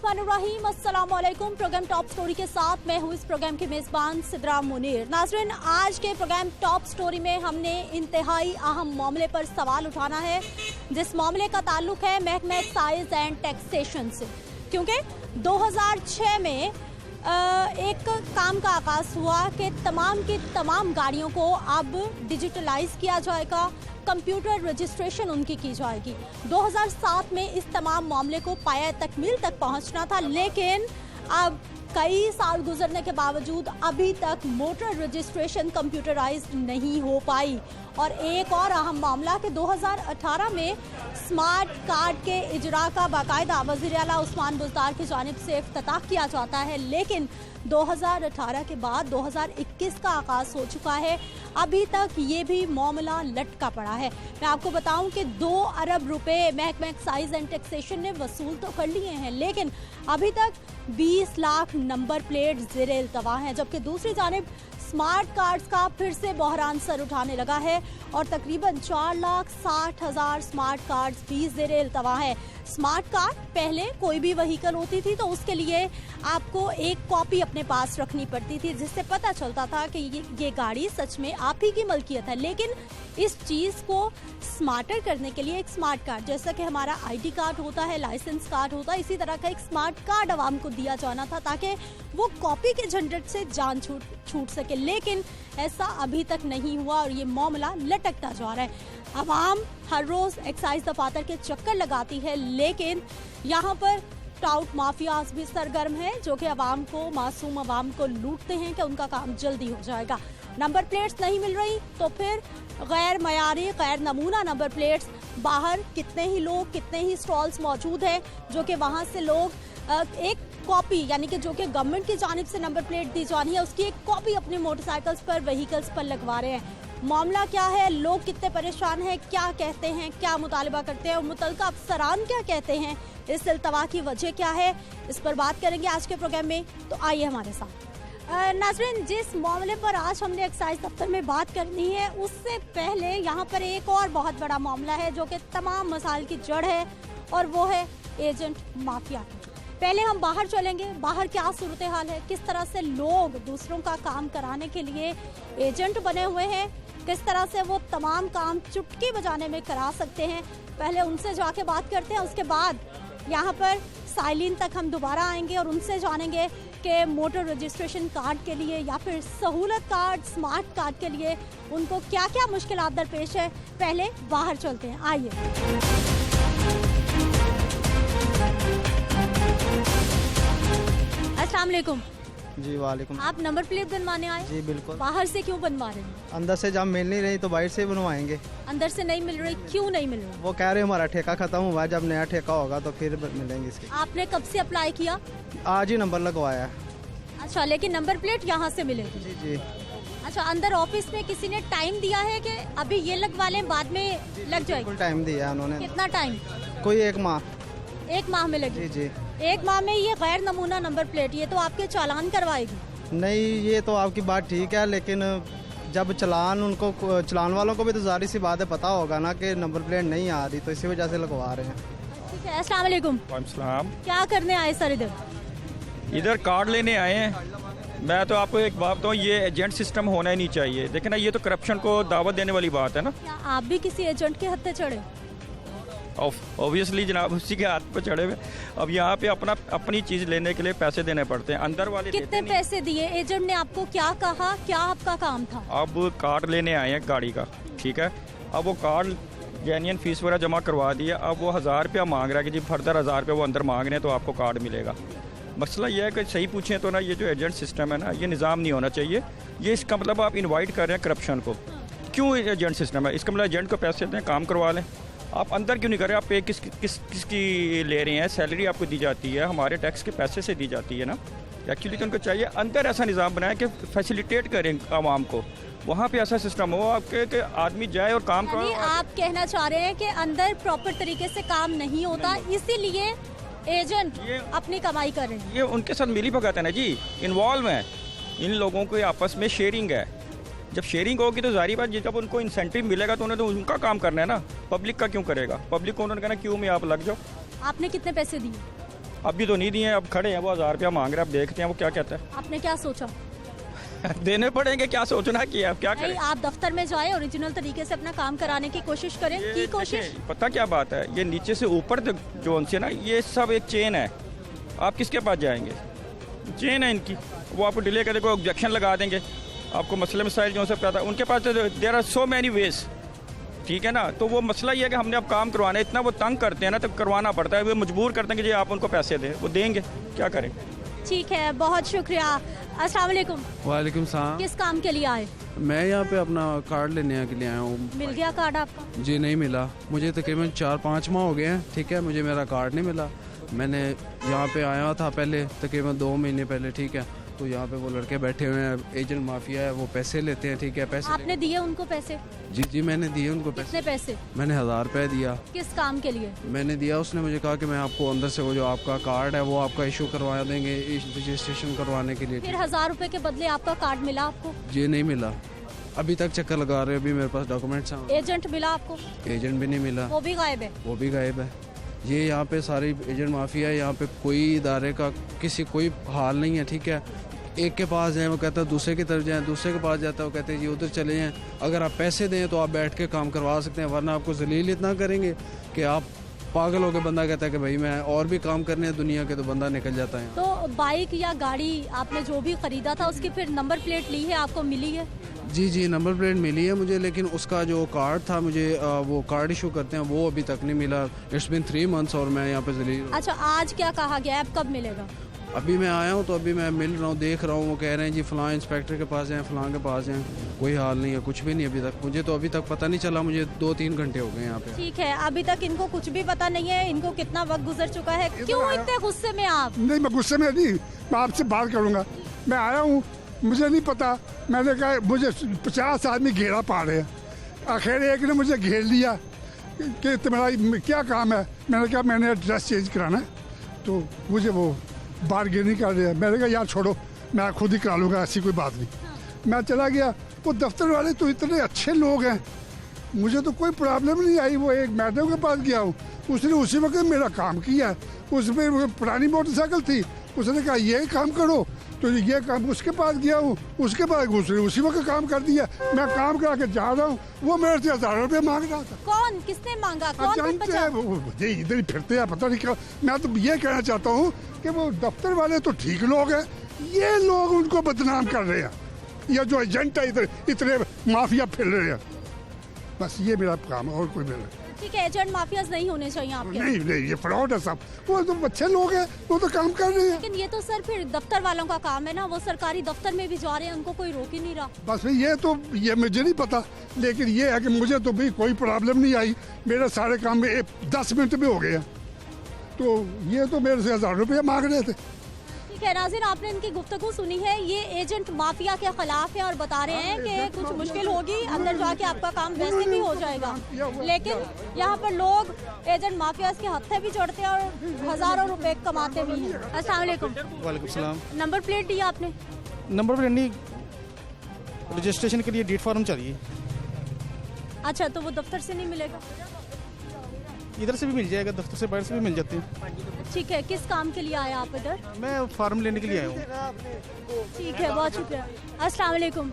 बिस्मिल्लाहिर्रहमानिर्रहीम, अस्सलाम वालेकुम। प्रोग्राम टॉप स्टोरी के साथ मैं हूँ इस प्रोग्राम की मेज़बान सिद्रा मुनीर। नाज़रीन, आज के प्रोग्राम टॉप स्टोरी में हमने इंतहाई अहम मामले पर सवाल उठाना है, जिस मामले का ताल्लुक है महकमा एक्साइज एंड टैक्सेशन से। क्योंकि 2006 में एक काम का आगाज हुआ कि तमाम की तमाम गाड़ियों को अब डिजिटलाइज किया जाएगा, कंप्यूटर रजिस्ट्रेशन उनकी की जाएगी। 2007 में इस तमाम मामले को पाया तकमील तक पहुंचना था, लेकिन अब कई साल गुजरने के बावजूद अभी तक मोटर रजिस्ट्रेशन कंप्यूटराइज्ड नहीं हो पाई। और एक और अहम मामला कि 2018 में स्मार्ट कार्ड के इजरा का बाकायदा वज़ीर आला उस्मान बुज़दार की जानिब से इफ्तिताह किया जाता है, लेकिन 2018 के बाद 2021 का आगाज़ हो चुका है, अभी तक ये भी मामला लटका पड़ा है। मैं आपको बताऊं कि 2 अरब रुपए महकमा एक्साइज एंड टैक्सेशन ने वसूल तो कर लिए हैं, लेकिन अभी तक 20 लाख नंबर प्लेट ज़ेरे इल्तवा हैं। जबकि दूसरी जानिब स्मार्ट कार्ड्स का फिर से बहरान सर उठाने लगा है और तकरीबन 4,60,000 स्मार्ट कार्ड्स भी ज़ेरे इल्तवा है। स्मार्ट कार्ड पहले कोई भी व्हीकल होती थी तो उसके लिए आपको एक कॉपी अपने पास रखनी पड़ती थी, जिससे पता चलता था कि ये गाड़ी सच में आप ही की मलकियत है। लेकिन इस चीज़ को स्मार्टर करने के लिए एक स्मार्ट कार्ड, जैसा कि हमारा आईडी कार्ड होता है, लाइसेंस कार्ड होता है, इसी तरह का एक स्मार्ट कार्ड आवाम को दिया जाना था ताकि वो कॉपी के झंझट से जान छूट सके। लेकिन ऐसा अभी तक नहीं हुआ और ये मामला लटकता जा रहा है। अवाम हर रोज़ एक्साइज दफातर के चक्कर लगाती है, लेकिन यहाँ पर टाउट माफियाज भी सरगर्म हैं जो कि अवाम को, मासूम अवाम को लूटते हैं कि उनका काम जल्दी हो जाएगा। नंबर प्लेट्स नहीं मिल रही तो फिर गैर मयारी, गैर नमूना नंबर प्लेट्स, बाहर कितने ही लोग, कितने ही स्टॉल्स मौजूद हैं जो कि वहाँ से लोग एक कॉपी, यानी कि जो कि गवर्नमेंट की जानिब से नंबर प्लेट दी जानी है, उसकी एक कॉपी अपने मोटरसाइकिल्स पर, व्हीकल्स पर लगवा रहे हैं। मामला क्या है, लोग कितने परेशान हैं, क्या कहते हैं, क्या मुतालबा करते हैं और मुतल्लिका अफसरान क्या कहते हैं, इस इल्तवा की वजह क्या है, इस पर बात करेंगे आज के प्रोग्राम में। तो आइए हमारे साथ। नाज़रीन, जिस मामले पर आज हमने एक्साइज दफ्तर में बात करनी है, उससे पहले यहाँ पर एक और बहुत बड़ा मामला है जो कि तमाम मसाइल की जड़ है, और वो है एजेंट माफिया। पहले हम बाहर चलेंगे, बाहर क्या सूरत हाल है, किस तरह से लोग दूसरों का काम कराने के लिए एजेंट बने हुए हैं, किस तरह से वो तमाम काम चुटकी बजाने में करा सकते हैं। पहले उनसे जाके बात करते हैं, उसके बाद यहाँ पर साइलिन तक हम दोबारा आएंगे और उनसे जानेंगे कि मोटर रजिस्ट्रेशन कार्ड के लिए या फिर सहूलत कार्ड, स्मार्ट कार्ड के लिए उनको क्या क्या मुश्किलात दरपेश है। पहले बाहर चलते हैं, आइए। अस्सलाम वालेकुम। जी वालेकुम। आप नंबर प्लेट बनवाने आए? जी बिल्कुल। बाहर से क्यों बनवा रहे हैं? अंदर से जब मिल नहीं रही तो बाहर से बनवाएंगे। अंदर से नहीं मिल रही, क्यों नहीं मिल रही? वो कह रहे हमारा ठेका खत्म हुआ है, जब नया ठेका होगा तो फिर मिलेंगे इसके। आपने कब से अप्लाई किया? आज ही नंबर लगवाया है। अच्छा, लेकिन नंबर प्लेट यहाँ से मिलेगी? जी जी। अच्छा, अंदर ऑफिस में किसी ने टाइम दिया है कि अभी ये लगवा लें, बाद में लग जाएगी? टाइम दिया है उन्होंने। कितना टाइम? कोई 1 माह। 1 माह में लगी? जी जी। 1 माह में ये गैर नमूना नंबर प्लेट, ये तो आपके चालान करवाएगी? नहीं, ये तो आपकी बात ठीक है, लेकिन जब चलान वालों को भी तो जाहिर सी बात है, पता होगा ना कि नंबर प्लेट नहीं आ रही, तो इसी वजह से लगवा रहे हैं। ठीक है, अस्सलाम वालेकुम। वालेकुम। क्या करने आए सर इधर? इधर कार्ड लेने आए हैं। मैं तो आपको एक बात बताऊँ, ये एजेंट सिस्टम होना ही नहीं चाहिए। देखिए ना, ये तो करप्शन को दावत देने वाली बात है ना। क्या आप भी किसी एजेंट के हत्थे चढ़े? ऑब्वियसली जनाब, उसी के हाथ पे चढ़े हुए। अब यहाँ पे अपनी चीज़ लेने के लिए पैसे देने पड़ते हैं, अंदर वाले कितने पैसे दिए? एजेंट ने आपको क्या कहा, क्या आपका काम था? अब कार्ड लेने आए हैं गाड़ी का, ठीक है। अब वो कार्ड जेन्युइन फीस वगैरह जमा करवा दिया, अब वो 1000 रुपया मांग रहा है कि जी फर्दर 1000 रुपया वो अंदर मांग रहे हैं तो आपको कार्ड मिलेगा। मसला ये है कि सही पूछें तो ना, ये जो एजेंट सिस्टम है ना, ये निज़ाम नहीं होना चाहिए। ये इसका मतलब आप इनवाइट कर रहे हैं करप्शन को। क्यों एजेंट सिस्टम है? इसका मतलब एजेंट को पैसे दें, काम करवा लें। आप अंदर क्यों नहीं कर रहे? आप पे किसकी ले रहे हैं? सैलरी आपको दी जाती है, हमारे टैक्स के पैसे से दी जाती है ना। एक्चुअली तो उनको चाहिए अंदर ऐसा निज़ाम बनाए कि फैसिलिटेट करें आवाम को। वहाँ पे ऐसा सिस्टम हो आपके कि आदमी जाए और काम करे। आप कहना चाह रहे हैं कि अंदर प्रॉपर तरीके से काम नहीं होता, इसीलिए एजेंट अपनी कमाई कर रहे हैं? ये उनके साथ मिली भगत है ना जी, इन्वॉल्व है। इन लोगों को आपस में शेयरिंग है। जब शेयरिंग होगी तो जारी बात, जब उनको इंसेंटिव मिलेगा तो उन्हें तो उनका काम करना है ना, पब्लिक का क्यों करेगा? पब्लिक को उन्होंने कहना क्यों में आप लग जाओ। आपने कितने पैसे दिए? अभी तो नहीं दिए हैं, अब खड़े हैं, वो 1000 रुपया मांग रहे हैं, अब देखते हैं वो क्या कहता आपने क्या सोचा? है। देने पड़ेंगे, क्या सोचना कि अब क्या नहीं, करें। आप दफ्तर में जाए, ओरिजिनल तरीके से अपना काम कराने की कोशिश करें। ये की कोशिश देखें, पता क्या बात है, ये नीचे से ऊपर तक जो उनसे ना, ये सब एक चेन है। आप किसके पास जाएंगे? चेन है इनकी, वो आपको डिले करके कोई ऑब्जेक्शन लगा देंगे, आपको मसले मसाइल जो सब पता, उनके पास there are so many veg, ठीक है ना। तो वो मसला ये है कि हमने अब काम करवाना है, इतना वो तंग करते हैं ना, तो करवाना पड़ता है, वो मजबूर करते हैं कि जी आप उनको पैसे दें, वो देंगे, क्या करें। ठीक है, बहुत शुक्रिया। अस्सलाम वालेकुम। वालेकुम सलाम। किस काम के लिए आए? मैं यहाँ पे अपना कार्ड लेने के लिए आया हूँ। मिल गया कार्ड आपका? जी नहीं मिला, मुझे तकरीबन 4-5 माह हो गए हैं, ठीक है, मुझे मेरा कार्ड नहीं मिला। मैंने यहाँ पे आया था पहले तकरीबन 2 महीने पहले, ठीक है, तो यहाँ पे वो लड़के बैठे हुए हैं, एजेंट माफिया है, वो पैसे लेते हैं, ठीक है, पैसे आपने दिए उनको पैसे? जी मैंने दिए उनको पैसे। कितने पैसे? मैंने 1000 रुपये दिया। किस काम के लिए? मैंने दिया, उसने मुझे कहा कि मैं आपको अंदर से वो जो आपका कार्ड है वो आपका इशू करवा देंगे रजिस्ट्रेशन करवाने के लिए। फिर 1000 रुपए के बदले आपका कार्ड मिला आपको? जी नहीं मिला, अभी तक चक्कर लगा रहे हो, अभी मेरे पास डॉक्यूमेंट्स हैं। एजेंट मिला आपको? एजेंट भी नहीं मिला, वो भी गायब है। वो भी गायब है। ये यहाँ पे सारी एजेंट माफिया है, यहाँ पे कोई इदारे का किसी कोई हाल नहीं है, ठीक है। एक के पास जाए वो कहता है दूसरे की तरफ जाए, दूसरे के पास जाता है वो कहते हैं जी उधर चले जाएं, अगर आप पैसे दें तो आप बैठ के काम करवा सकते हैं, वरना आपको जलील इतना करेंगे कि आप पागल हो के बंदा कहता है कि भाई मैं और भी काम करने हैं दुनिया के, तो बंदा निकल जाता है। तो बाइक या गाड़ी आपने जो भी खरीदा था उसकी फिर नंबर प्लेट ली है, आपको मिली है? जी नंबर प्लेट मिली है मुझे, लेकिन उसका जो कार्ड था मुझे वो कार्ड इशू करते हैं वो अभी तक नहीं मिला। इट्स बिन 3 मंथ्स और मैं यहाँ पे जलील। अच्छा, आज क्या कहा गया है, अब कब मिलेगा? अभी मैं आया हूँ तो अभी मैं मिल रहा हूँ, देख रहा हूँ, वो कह रहे हैं जी फलां इंस्पेक्टर के पास जाएं, फलां के पास जाएं, कोई हाल नहीं है, कुछ भी नहीं अभी तक। मुझे तो अभी तक पता नहीं चला, मुझे 2-3 घंटे हो गए यहाँ पे। ठीक है, अभी तक इनको कुछ भी पता नहीं है, इनको कितना वक्त गुजर चुका है। क्यों इतने गुस्से में आप? नहीं, मैं गुस्से में नहीं, मैं आपसे बात करूंगा। मैं आया हूँ, मुझे नहीं पता, मैंने कहा मुझे 50 आदमी घेरा पा रहे हैं, आखिर एक ने मुझे घेर लिया कि तुम्हारा क्या काम है। मैंने कहा मैंने एड्रेस चेंज कराना है, तो मुझे वो बारगेनिंग कर रहे हैं। मैंने कहा यार छोड़ो, मैं खुद ही करा लूँगा, ऐसी कोई बात नहीं। मैं चला गया, वो दफ्तर वाले तो इतने अच्छे लोग हैं, मुझे तो कोई प्रॉब्लम नहीं आई। वो एक मैडम के पास गया हूँ, उसने उसी वक्त मेरा काम किया। उसमें पुरानी मोटरसाइकिल थी, उसने कहा ये काम करो, तो ये काम उसके पास गया हूँ, उसके पास उसने उसी वक्त काम कर दिया। मैं काम करा के जा रहा हूँ, वो मेरे से 1000 रुपये मांग रहा था। कौन, किसने मांगा? कौन जानते हैं, ये इधर ही फिरते हैं, पता नहीं क्या। मैं तो ये कहना चाहता हूँ कि वो दफ्तर वाले तो ठीक लोग हैं, ये लोग उनको बदनाम कर रहे हैं, ये जो एजेंट है इधर इतने माफिया फिर रहे हैं। बस ये मेरा काम है, और कोई मेरा। ठीक है, एजेंट माफियाज नहीं होने चाहिए आपके? नहीं, ये फ्रॉड है सब, वो तो अच्छे लोग हैं, वो तो काम कर रहे हैं। लेकिन ये तो सर फिर दफ्तर वालों का काम है ना, वो सरकारी दफ्तर में भी जा रहे हैं, उनको कोई रोक ही नहीं रहा। बस ये मुझे नहीं पता, लेकिन ये है कि मुझे तो भी कोई प्रॉब्लम नहीं आई, मेरे सारे काम में 10 मिनट में हो गए हैं। तो ये तो मेरे से 1000 रुपये मांग रहे थे। ठीक है नाज़रीन, आपने इनकी गुफ्तगू सुनी है, ये एजेंट माफिया के खिलाफ है और बता रहे हैं कि कुछ मुश्किल होगी, अंदर जाके आपका काम वैसे भी हो जाएगा। लेकिन यहाँ पर लोग एजेंट माफिया के हत्थे भी चढ़ते हैं और हज़ारों रुपए कमाते भी हैं। अस्सलाम वालेकुम। वालेकुम सलाम। नंबर प्लेट दी आपने? नंबर प्लेट नहीं, रजिस्ट्रेशन के लिए डेट फॉर्म चाहिए। अच्छा, तो वो दफ्तर से नहीं मिलेगा? इधर से भी मिल जाएगा, दफ्तर से बाहर से भी मिल जाते हैं। ठीक है, किस काम के लिए आए आप इधर? मैं फॉर्म लेने के लिए आया हूँ। ठीक है, बहुत शुक्रिया। अस्सलाम वालेकुम।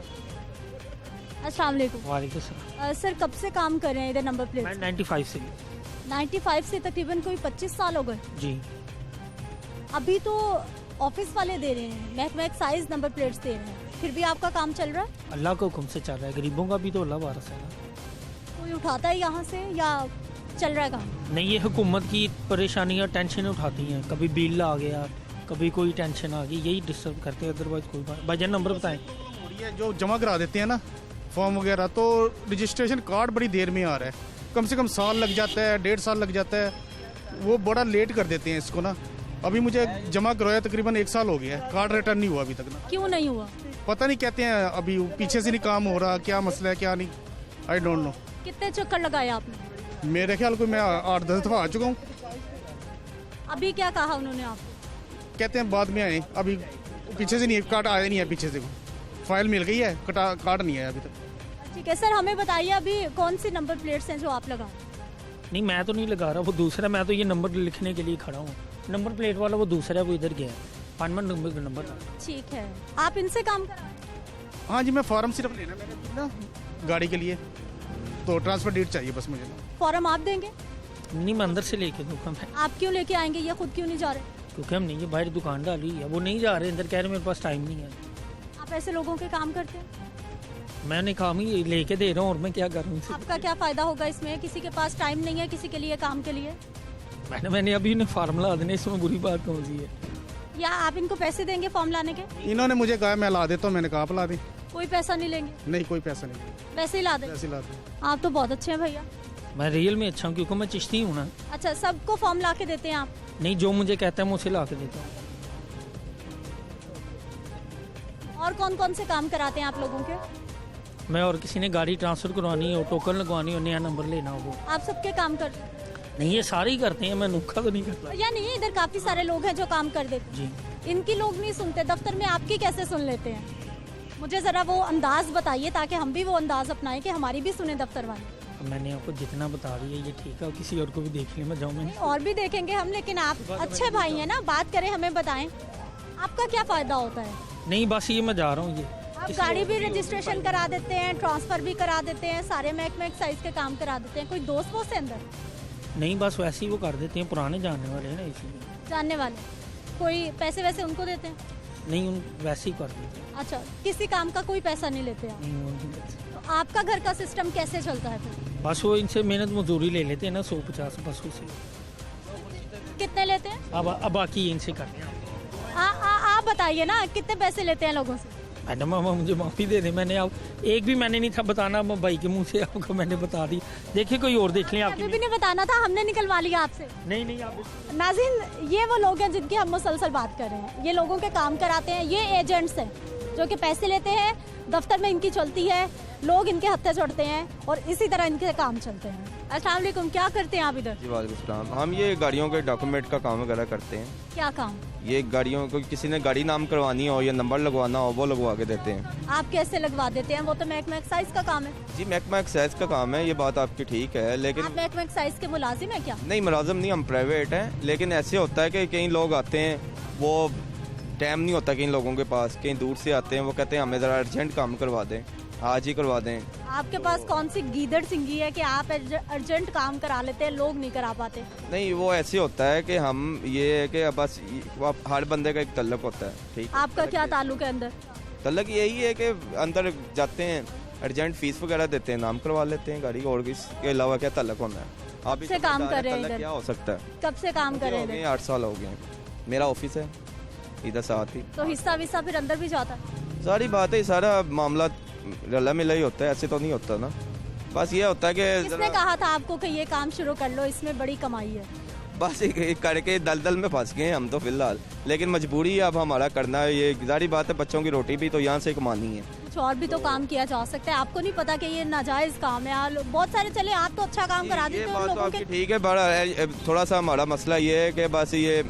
अस्सलाम वालेकुम। वालेकुम सलाम। सर, कब से काम कर रहे हैं इधर नंबर प्लेट? मैं 95 से। 95 से तकरीबन कोई 25 साल हो गए। जी। अभी तो ऑफिस वाले दे रहे हैं, महकमा एक्साइज नंबर प्लेट्स दे रहे हैं, फिर भी आपका काम चल रहा है? अल्लाह के हुक्म से चल रहा है, गरीबों का भी तो अल्लाह वारस है ना। कोई उठाता है यहाँ से या चल रहा है काम? नहीं, ये हुकूमत की परेशानियाँ टेंशन उठाती हैं, कभी बिल आ गया, कभी कोई टेंशन आ गई, यही डिस्टर्ब करते हैं, अदरवाइज कोई बात। भाईजान नंबर बताएं। जो जमा करा देते हैं ना फॉर्म वगैरह, तो रजिस्ट्रेशन कार्ड बड़ी देर में आ रहा है, कम से कम साल लग जाता है, 1.5 साल लग जाता है, वो बड़ा लेट कर देते हैं इसको ना। अभी मुझे जमा करवाया तकरीबन 1 साल हो गया है, कार्ड रिटर्न नहीं हुआ अभी तक ना। क्यों नहीं हुआ? पता नहीं, कहते हैं अभी पीछे से नहीं काम हो रहा, क्या मसला है क्या नहीं, आई डोंट नो। कितने चक्कर लगाए आपने? मेरे ख्याल को मैं 8-10 दफा आ चुका हूँ। अभी क्या कहा उन्होंने आपको? कहते हैं बाद में आए, अभी पीछे से नहीं, कार्ड आया नहीं है पीछे से, फाइल मिल गई है, कार्ड नहीं आया अभी तक। ठीक है सर, हमें बताइए अभी कौन सी नंबर प्लेट्स हैं जो आप लगा? नहीं, मैं तो नहीं लगा रहा, वो दूसरा, मैं तो ये नंबर लिखने के लिए खड़ा हूँ। नंबर प्लेट वाला वो दूसरा है, वो इधर गया है, 5 नंबर का नंबर था। ठीक है, आप इनसे काम करा? हाँ जी, मैं फॉर्म सिर्फ लेना मैंने ना गाड़ी के लिए, तो ट्रांसफ़र डीड चाहिए बस मुझे ना। फॉर्म आप देंगे? नहीं, मैं अंदर से लेके दूँगा मैं, आप क्यों लेके आएंगे, ये खुद क्यों नहीं जा रहे? क्योंकि हम नहीं, ये बाहर दुकान डाली है, वो नहीं जा रहे अंदर, कह रहे मेरे पास टाइम नहीं है। आप ऐसे लोगों के काम करते हैं? मैंने काम ही लेके दे रहा हूँ और मैं क्या करूँ इनसे? आपका क्या फ़ायदा होगा इसमें? किसी के पास टाइम नहीं है किसी के लिए काम के लिए? मैंने अभी उन्हें फार्म ला देने, इसमें बुरी बात कौन सी है? या आप इनको पैसे देंगे फॉर्म लाने के? इन्होंने मुझे कहा मैं ला देता हूँ, मैंने कहा आप ला दी। कोई पैसा नहीं लेंगे? नहीं, कोई पैसा नहीं, वैसे ही ला दें? पैसे ला दी। आप तो बहुत अच्छे हैं भैया। मैं रियल में अच्छा हूँ क्योंकि मैं चिश्ती हूँ ना। अच्छा, सबको फॉर्म ला के देते हैं आप? नहीं, जो मुझे कहता है मैं उसे ला के देता हूँ। और कौन कौन से काम कराते हैं आप लोगों के? मैं और किसी ने गाड़ी ट्रांसफ़र करवानी हो, टोकन लगवानी हो, नया नंबर लेना हो, आप सबके काम कर? नहीं ये सारे ही करते हैं, मैं नुक्खा तो नहीं करता। या नहीं, इधर काफी सारे लोग हैं जो काम कर देते हैं। जी, इनकी लोग नहीं सुनते, दफ्तर में आपकी कैसे सुन लेते हैं? मुझे जरा वो अंदाज बताइए ताकि हम भी वो अंदाज अपनाएं कि हमारी भी सुने दफ्तर वाले। मैंने आपको जितना बता दिया ये ठीक है, और किसी और को भी देख ले, मैं जाऊँ मैं? और भी देखेंगे हम, लेकिन आप अच्छे भाई हैं ना, बात करें, हमें बताएं आपका क्या फायदा होता है? नहीं बस ये मैं जा रहा हूँ। ये आप गाड़ी भी रजिस्ट्रेशन करा देते हैं, ट्रांसफर भी करा देते हैं, सारे महकमे एक्साइज के काम करा देते हैं। कोई दोस्त वोस्त है अंदर? नहीं बस वैसे ही वो कर देते हैं, पुराने जानने वाले हैं ना इसीलिए। जानने वाले? कोई पैसे वैसे उनको देते हैं? नहीं, उन वैसे ही कर देते हैं। अच्छा, किसी काम का कोई पैसा नहीं लेते आप? नहीं, वो नहीं देते। तो आपका घर का सिस्टम कैसे चलता है फिर? बस वो इनसे मेहनत मजदूरी ले लेते हैं ना, 150 बस उसे। कितने लेते हैं? अब बाकी इनसे करते हैं। आप बताइए ना, कितने पैसे लेते हैं लोगों से? मैडम मामा मुझे माफ़ी दे दें, मैंने अब एक भी मैंने नहीं था बताना, भाई के मुंह से आपको मैंने बता दी। देखिए कोई और देख लें अभी आपकी। भी नहीं बताना था, हमने निकलवा लिया आपसे। नहीं आप नाज़रीन, ये वो लोग हैं जिनकी हम मुसलसल बात कर रहे हैं। ये लोगों के काम कराते हैं, ये एजेंट्स हैं जो कि पैसे लेते हैं, दफ्तर में इनकी चलती है, लोग इनके हत्थे चढ़ते हैं और इसी तरह इनके काम चलते हैं। अस्सलाम वालेकुम, क्या करते हैं आप इधर? जी वालेकुम सलाम। हम ये गाड़ियों के डॉक्यूमेंट का काम वगैरह करते हैं। क्या काम? ये गाड़ियों को किसी ने गाड़ी नाम करवानी हो या नंबर लगवाना हो, वो लगवा के देते हैं। आप कैसे लगवा देते हैं? वो तो महकमा एक्साइज का काम है। जी महकमा एक्साइज का काम है, ये बात आपकी ठीक है, लेकिन आप महकमा एक्साइज के मुलाजिम हैं क्या? नहीं, मुलाजिम नहीं, हम प्राइवेट हैं। लेकिन ऐसे होता है कि कई लोग आते हैं, वो टाइम नहीं होता कई लोगों के पास, कहीं दूर से आते हैं, वो कहते हैं हमें ज़रा अर्जेंट काम करवा दें, आज ही करवा दें। आपके पास कौन सी गीदड़ सिंगी है कि आप अर्जेंट काम करा लेते हैं, लोग नहीं करा पाते? नहीं, वो ऐसे होता है कि हम ये है कि बस हर बंदे का एक तल्लक होता है। ठीक, आपका क्या ताल्लुक है अंदर? तल्लक यही है कि अंदर जाते हैं, अर्जेंट फीस वगैरह देते हैं, नाम करवा लेते हैं गाड़ी, और इसके अलावा क्या तल्लक होना है? आप से काम कर रहे हैं तल्लक इधर? क्या हो सकता है? कब से काम कर रहे हो गए हैं? 8 साल हो गए। मेरा ऑफिस है इधर साथ ही। तो हिस्सा विस्सा फिर अंदर भी जाता है? सारी बात है, सारा मामला रला मिला ही होता है, ऐसे तो नहीं होता ना। बस ये होता है कि किसने कहा था आपको कि ये काम शुरू कर लो, इसमें बड़ी कमाई है? बस एक करके दलदल में फंस गए हम तो फिलहाल, लेकिन मजबूरी है अब हमारा करना है। ये जारी बात है, बच्चों की रोटी भी तो यहाँ से कमानी है। कुछ और भी तो काम किया जा सकता है। आपको नहीं पता कि ये नाजायज काम है? बहुत सारे चले, आप तो अच्छा काम करा ये देते हो बात तो लोगों आपकी के। ठीक है, बड़ा थोड़ा सा हमारा मसला ये है कि बस ये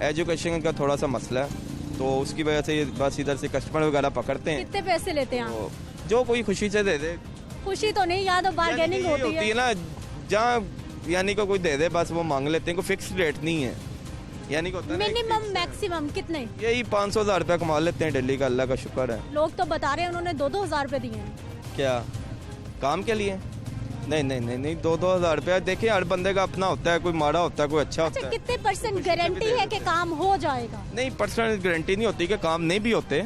एजुकेशन का थोड़ा सा मसला है, तो उसकी वजह से बस इधर से कस्टमर वगैरह पकड़ते हैं। कितने पैसे लेते हैं आप? तो जो कोई खुशी से दे दे, खुशी तो नहीं, या तो बार्गेनिंग होती है ना, जहाँ यानी को कोई दे दे बस वो मांग लेते हैं, कोई फिक्स रेट नहीं है। यानी कि होता है ना, मिनिमम मैक्सिमम कितने? यही 500,000 रुपया कमा लेते हैं डेली का, अल्लाह का शुक्र है। लोग तो बता रहे हैं उन्होंने 2-2 हज़ार रुपए दिए हैं। क्या काम के लिए? नहीं 2-2 हज़ार रुपया। देखिए हर बंदे का अपना होता है, कोई माड़ा होता है, कोई अच्छा होता अच्छा, है। कितने परसेंट गारंटी है कि काम हो जाएगा? नहीं, पर्सनल गारंटी नहीं होती कि काम नहीं भी होते,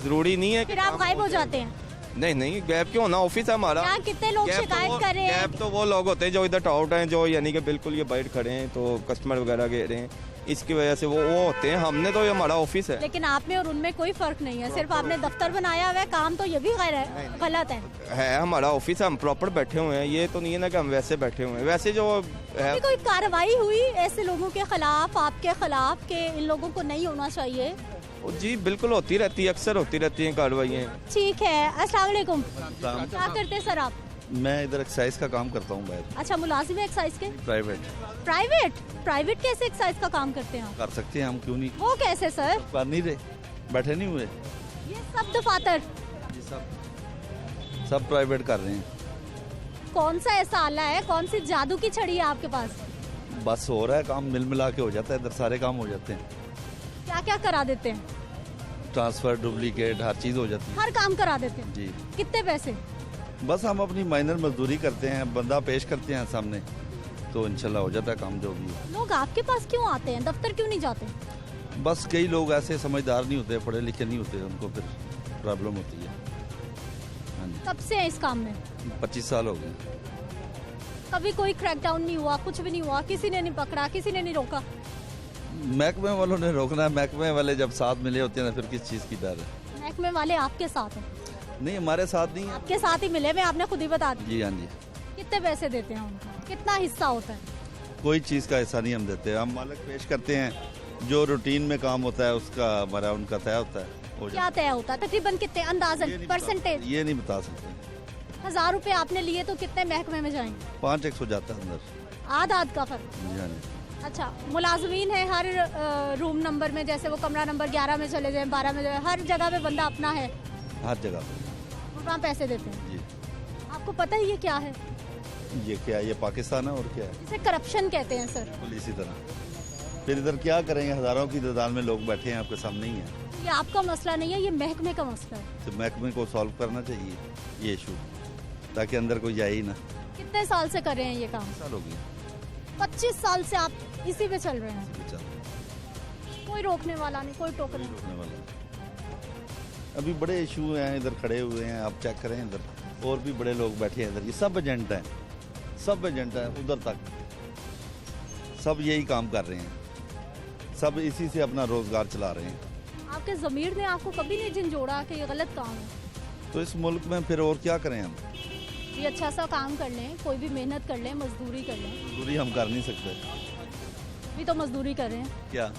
जरूरी नहीं है कि फिर आप काम गायब हो जाए। जाते हैं? नहीं गैप क्यों होना, ऑफिस है हमारा। यहाँ कितने लोग गैप तो शिकायत वो- कर रहे हैं? गैप तो वो लोग होते हैं जो इधर टाउट हैं, जो यानी कि बिल्कुल ये बाइट खड़े हैं, तो कस्टमर वगैरह गए रहे हैं, इसकी वजह से वो होते हैं। हमने तो ये हमारा ऑफिस है। लेकिन आप में और उनमें कोई फर्क नहीं है, सिर्फ आपने दफ्तर बनाया हुआ है, काम तो ये भी गलत है। हमारा ऑफिस है, हम प्रॉपर बैठे हुए हैं, ये तो नहीं है ना कि हम वैसे बैठे हुए हैं। वैसे जो है, कोई कार्रवाई हुई ऐसे लोगों के खिलाफ, आपके खिलाफ, के इन लोगों को नहीं होना चाहिए? जी बिल्कुल होती रहती है, अक्सर होती रहती हैं कार्रवाइयाँ। ठीक है। अस्सलाम वालेकुम, क्या करते हैं सर आप? मैं इधर एक्साइज का काम करता हूँ बाहर। अच्छा, मुलाजिम है एक्साइज के? प्राइवेट प्राइवेट कैसे एक्साइज का काम करते हैं आप? कर सकते हैं हम, क्यों नहीं? वो कैसे सर? कर नहीं रहे, बैठे नहीं हुए। ये सब दफातर जी सब प्राइवेट कर रहे हैं। कौन सा ऐसा आला है, कौन सी जादू की छड़ी है आपके पास बस हो रहा है काम, मिल मिला के हो जाता है, इधर सारे काम हो जाते हैं। क्या क्या करा देते हैं? ट्रांसफ़र, डुप्लीकेट, हर चीज़ हो जाती है हर काम करा देते हैं। जी। कितने पैसे? बस हम अपनी माइनर मजदूरी करते हैं, बंदा पेश करते हैं सामने, तो इंशाल्लाह हो जाता है काम जो भी है। लोग आपके पास क्यों आते हैं, दफ्तर क्यों नहीं जाते? बस कई लोग ऐसे समझदार नहीं होते, पढ़े लिखे नहीं होते, उनको फिर प्रॉब्लम होती है। हाँ जी। कब से हैं इस काम में? 25 साल हो गए। कभी कोई क्रैकडाउन नहीं हुआ, कुछ भी नहीं हुआ, किसी ने नहीं पकड़ा, किसी ने नहीं रोका? महकमे वालों ने रोकना है, महकमे वाले जब साथ मिले होते हैं ना, फिर किस चीज़ की डर है। महकमे वाले आपके साथ हैं? नहीं, हमारे साथ नहीं है। आपके साथ ही मिले, मैं आपने खुद ही बता दी। जी हाँ जी। कितने पैसे देते हैं उनको, कितना हिस्सा होता है? कोई चीज़ का हिस्सा नहीं हम देते, हम मालिक पेश करते हैं, जो रूटीन में काम होता है उसका हमारा उनका तय होता है। हो क्या तय होता है? तकरीबन कितने, अंदाजन परसेंटेज? ये नहीं बता सकते। 1000 रुपए आपने लिए तो कितने महकमे में जाएंगे? 5-1 हो जाता है अंदर। आध का फर्क? जी हाँ जी। अच्छा, मुलाजमीन है हर रूम नंबर में, जैसे वो कमरा नंबर 11 में चले जाए, 12 में जाए, हर जगह पे बंदा अपना है, हर जगह पे। वहाँ पैसे देते हैं। जी। आपको पता है ये क्या है? ये क्या है? ये पाकिस्तान है और क्या है? इसे करप्शन कहते हैं सर। बिल्कुल इसी तरह। फिर इधर क्या करेंगे, हज़ारों की तादाद में लोग बैठे हैं आपके सामने ही हैं। ये आपका मसला नहीं है, ये महकमे का मसला है। तो महकमे को सॉल्व करना चाहिए ये इशू, ताकि अंदर कोई जाए ही ना। कितने साल से कर रहे हैं ये काम? साल हो गए। 25 साल से आप इसी पे चल रहे हैं? चल कोई रोकने वाला नहीं, कोई टोकने नहीं। रोकने वाला। अभी बड़े इशू हैं इधर खड़े हुए हैं, आप चेक करें इधर और भी बड़े लोग बैठे हैं इधर। ये सब एजेंट हैं, सब एजेंट हैं उधर तक, सब यही काम कर रहे हैं, सब इसी से अपना रोजगार चला रहे हैं। आपके ज़मीर ने आपको कभी नहीं झंझोड़ा कि ये गलत काम है? तो इस मुल्क में फिर और क्या करें हम? ये अच्छा सा काम कर लें, कोई भी मेहनत कर लें, मजदूरी कर लें। मजदूरी हम कर नहीं सकते। भी तो मजदूरी कर रहे हैं। क्या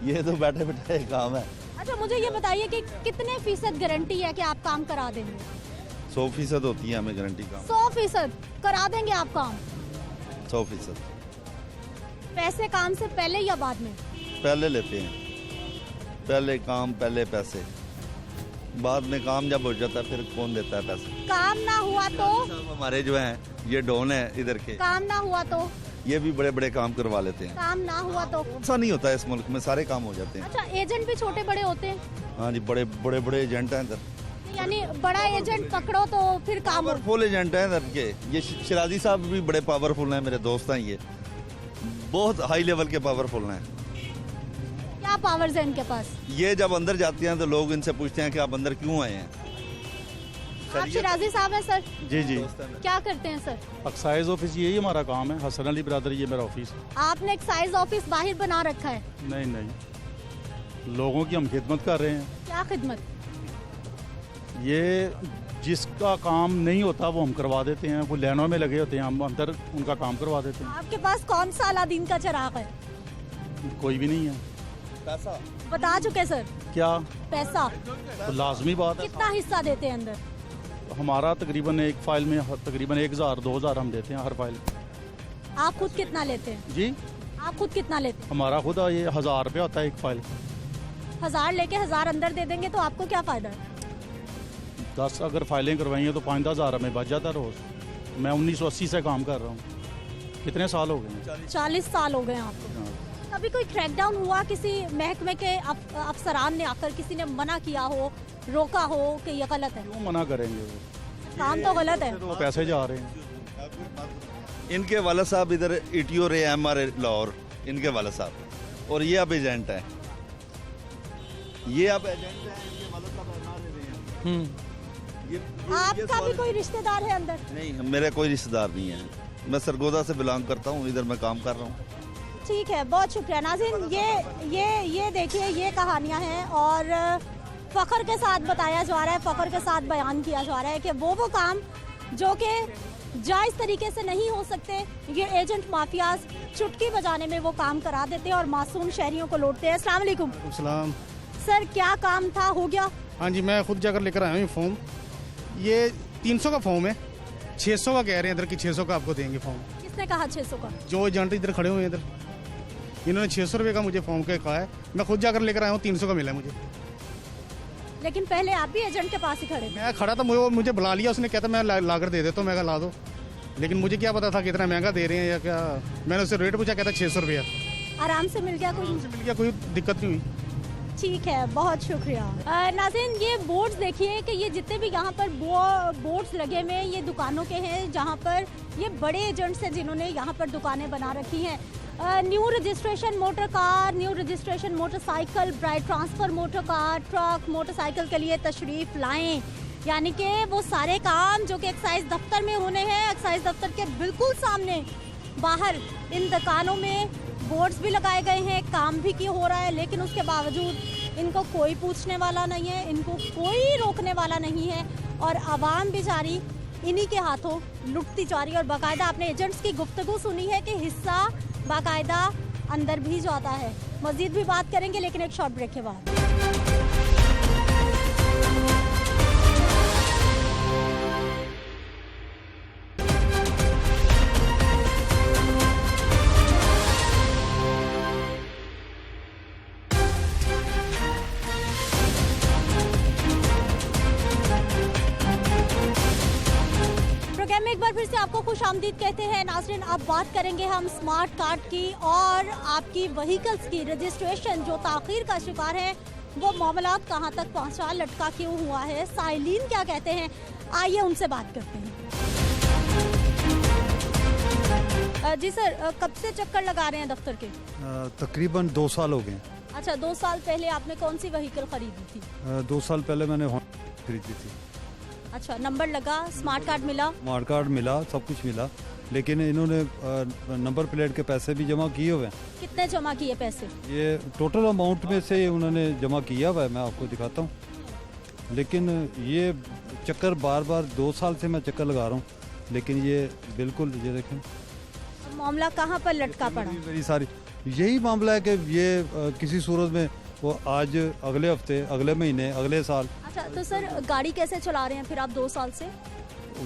ये तो बैठे बैठे काम है। अच्छा, मुझे ये बताइए कि कितने फीसद गारंटी है कि आप काम करा देंगे? 100% होती है हमें गारंटी काम। 100% करा देंगे आप काम? 100%। पैसे काम से पहले या बाद में? पहले लेते हैं, पहले काम पहले पैसे, बाद में काम जब हो जाता है फिर कौन देता है पैसे? काम ना हुआ तो? हमारे जो हैं ये डॉन है इधर के, काम ना हुआ तो? ये भी बड़े बड़े काम करवा लेते हैं। काम ना हुआ तो? ऐसा नहीं होता है इस मुल्क में, सारे काम हो जाते हैं। अच्छा, एजेंट भी छोटे बड़े होते हैं? हाँ जी, बड़े बड़े बड़े एजेंट हैं इधर। यानी बड़ा एजेंट पकड़ो तो फिर काम हो। पावरफुल एजेंट हैं इधर के। ये शिराजी साहब भी बड़े पावरफुल हैं, मेरे दोस्त हैं, ये बहुत हाई लेवल के पावरफुल हैं। क्या पावर्स है इनके पास? ये जब अंदर जाते हैं तो लोग इनसे पूछते हैं कि आप अंदर क्यों आए हैं। आप शिराजी साहब हैं सर? जी जी। क्या करते हैं सर? एक्साइज ऑफिस यही हमारा काम है। हसन अली ब्रदर, ये मेरा ऑफिस है। आपने एक्साइज ऑफिस बाहर बना रखा है? नहीं नहीं, लोगों की हम खिदमत कर रहे हैं। क्या खिदमत? ये जिसका काम नहीं होता वो हम करवा देते हैं, वो लाइनों में लगे होते हैं, हम अंदर उनका काम करवा देते हैं। आपके पास कौन सा अलादीन का चिराग है? कोई भी नहीं है। पैसा बता चुके सर। क्या? पैसा तो लाजमी बात है। कितना हिस्सा देते हैं अंदर? हमारा तकरीबन एक फाइल में तकरीबन 1000-2000 हम देते हैं हर फाइल। आप खुद कितना लेते हैं? जी, आप खुद कितना लेते हैं? हमारा खुद ये 1000 रुपये होता है एक फाइल। 1000 लेके 1000 अंदर दे देंगे तो आपको क्या फायदा है? 10 अगर फाइलें करवाई हैं तो 5-10 हज़ार हमें बच जाता रोज़। मैं 1980 से काम कर रहा हूँ। कितने साल हो गए? 40 साल हो गए आपको। कभी कोई क्रैकडाउन हुआ, किसी महकमे के अफसरान ने आकर किसी ने मना किया हो, रोका हो कि ये गलत है? क्यों मना करेंगे? वो काम तो गलत है। तो पैसे जा रहे हैं। इनके वाला साहब इधर ETO रहे हमारे लाहौर, इनके वाला साहब, और ये अब एजेंट हैं। ये अब एजेंट हैं, इनके वाला साहब हमारे रहे हैं। आपका भी कोई रिश्तेदार है अंदर? नहीं, मेरे कोई रिश्तेदार नहीं है। मैं सरगोदा से बिलोंग करता हूँ, इधर मैं काम कर रहा हूँ। ठीक है, बहुत शुक्रिया। नाज़रीन, ये देखिए, ये कहानियाँ हैं और फ़ख्र के साथ बताया जा रहा है, फ़ख्र के साथ बयान किया जा रहा है कि वो काम जो कि जायज़ तरीके से नहीं हो सकते, ये एजेंट माफियाज चुटकी बजाने में वो काम करा देते हैं और मासूम शहरियों को लौटते हैं। अस्सलाम वालेकुम। सलाम। सर, क्या काम था, हो गया? हाँ जी, मैं खुद जाकर लेकर आया हूँ फॉर्म। ये 300 का फॉर्म है, 600 का कह रहे हैं इधर की, 600 का आपको देंगे फॉर्म। किसने कहा 600 का? जो एजेंट इधर खड़े हुए हैं इधर, इन्होंने 600 रुपये का मुझे फॉर्म के कहा है। मैं खुद जाकर लेकर आया हूँ, 300 का मिला है मुझे। लेकिन पहले आप भी एजेंट के पास ही खड़े थे। मैं खड़ा था, मुझे बुला लिया उसने, कहता मैं लाकर दे देता हूँ। मैं कहा ला दो। लेकिन मुझे क्या पता था कि इतना महंगा दे रहे हैं या क्या। मैंने उससे रेट पूछा, कहता 600 रुपया। आराम से मिल गया कोई? मिल गया, कोई दिक्कत नहीं हुई। ठीक है, बहुत शुक्रिया। नाज़रीन, ये बोर्ड्स देखिए कि ये जितने भी यहाँ पर बोर्ड्स लगे हुए हैं ये दुकानों के हैं, जहाँ पर ये बड़े एजेंट्स हैं जिन्होंने यहाँ पर दुकानें बना रखी हैं। New registration motor car, new registration motorcycle, bright transfer motor car, truck, motorcycle के लिए तशरीफ़ लाएँ। यानी कि वो सारे काम जो कि एक्साइज दफ्तर में होने हैं, एक्साइज दफ्तर के बिल्कुल सामने बाहर इन दुकानों में बोर्ड्स भी लगाए गए हैं, काम भी की हो रहा है, लेकिन उसके बावजूद इनको कोई पूछने वाला नहीं है, इनको कोई रोकने वाला नहीं है और आवाम बेचारी इन्हीं के हाथों लुटती जा रही है। और बाकायदा आपने एजेंट्स की गुफ्तगू सुनी है कि हिस्सा बाकायदा अंदर भी जाता है। मज़ीद भी बात करेंगे लेकिन एक शॉर्ट ब्रेक के बाद। में एक बार फिर से आपको खुशामदीद कहते हैं। नाज़रीन, अब बात करेंगे हम स्मार्ट कार्ड की और आपकी व्हीकल्स की रजिस्ट्रेशन जो ताख़ीर का शिकार है वो मामलात कहां तक पहुंचा, लटका क्यों हुआ है, साइलिन क्या कहते हैं, आइए उनसे बात करते हैं। जी सर, कब से चक्कर लगा रहे हैं दफ्तर के? तकरीबन 2 साल हो गए। अच्छा, 2 साल पहले आपने कौन सी व्हीकल खरीदी थी? 2 साल पहले मैंने होंडा खरीदी थी। अच्छा, नंबर लगा, स्मार्ट कार्ड मिला? स्मार्ट कार्ड मिला, सब कुछ मिला, लेकिन इन्होंने नंबर प्लेट के पैसे भी जमा किए हुए हैं। कितने जमा किए पैसे? ये टोटल अमाउंट में से उन्होंने जमा किया हुआ है, मैं आपको दिखाता हूँ। लेकिन ये चक्कर बार बार 2 साल से मैं चक्कर लगा रहा हूँ, लेकिन ये बिल्कुल, ये देखें मामला कहाँ पर लटका पड़ा। मेरी सारी यही मामला है कि ये किसी सूरत में वो आज, अगले हफ्ते, अगले महीने, अगले साल। अच्छा, तो सर गाड़ी कैसे चला रहे हैं फिर आप 2 साल से?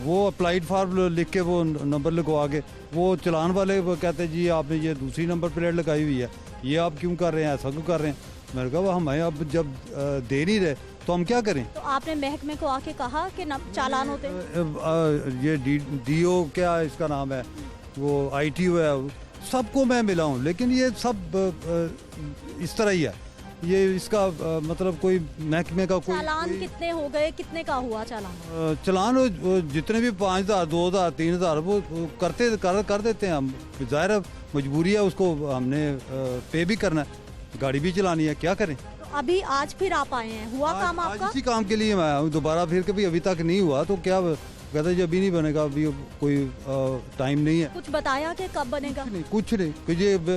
वो अप्लाइड फॉर्म लिख के वो नंबर लगवा के, वो चलान वाले वो कहते हैं जी आपने ये दूसरी नंबर प्लेट लगाई हुई है, ये आप क्यों कर रहे हैं, ऐसा क्यों कर रहे हैं। मैंने कहा हमें अब जब दे नहीं रहे तो हम क्या करें। तो आपने महकमे को आके कहा कि चालान होते? ये डीओ क्या इसका नाम है, वो ITO है, सबको मैं मिला हूँ, लेकिन ये सब इस तरह ही है। ये इसका मतलब कोई महकमे का कोई चालान कितने हो गए, कितने का हुआ चालान? चालान जितने भी 5,000, 2,000, 3,000 वो कर देते हैं हम। ज़ाहिर है मजबूरी है, उसको हमने पे भी करना है, गाड़ी भी चलानी है, क्या करें। तो अभी आज फिर आप आए हैं, हुआ काम आपका? इसी काम के लिए मैं आया हूँ दोबारा, फिर कभी अभी तक नहीं हुआ तो क्या कहते जी अभी नहीं बनेगा, अभी कोई टाइम नहीं है। कुछ बताया कि कब बनेगा? कुछ नहीं कि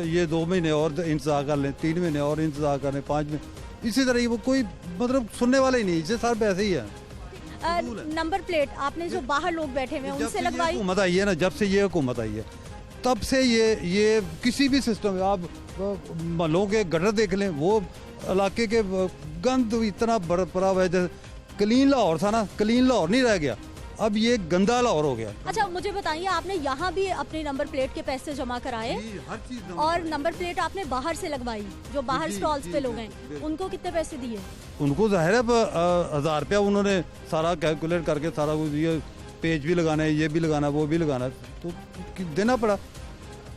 ये 2 महीने और इंतजार कर लें, 3 महीने और इंतजार कर लें, 5 महीने, इसी तरह ही वो कोई मतलब सुनने वाला ही नहीं, इससे सारे ऐसे ही है। नंबर प्लेट आपने जो बाहर लोग बैठे हुए हैं उनसे लगवाई? हुकूमत आई है ना, जब से ये हुकूमत आई है तब से ये किसी भी सिस्टम, आप महलों के गटर देख लें, वो इलाके के गंद इतना पड़ा हुआ है। जैसे क्लीन लाहौर था ना, क्लीन लाहौर नहीं रह गया, अब ये गंदा लाहौर हो गया। अच्छा, मुझे बताइए, आपने यहाँ भी अपने नंबर प्लेट के पैसे जमा कराए हर चीज, और नंबर प्लेट आपने बाहर से लगवाई, जो बाहर स्टॉल्स पे लोग हैं, उनको कितने पैसे दिए? उनको ज़ाहिर है 1,000 रुपया उन्होंने सारा कैलकुलेट करके सारा कुछ, ये पेज भी लगाना है, ये भी लगाना है, वो भी लगाना है, तो देना पड़ा।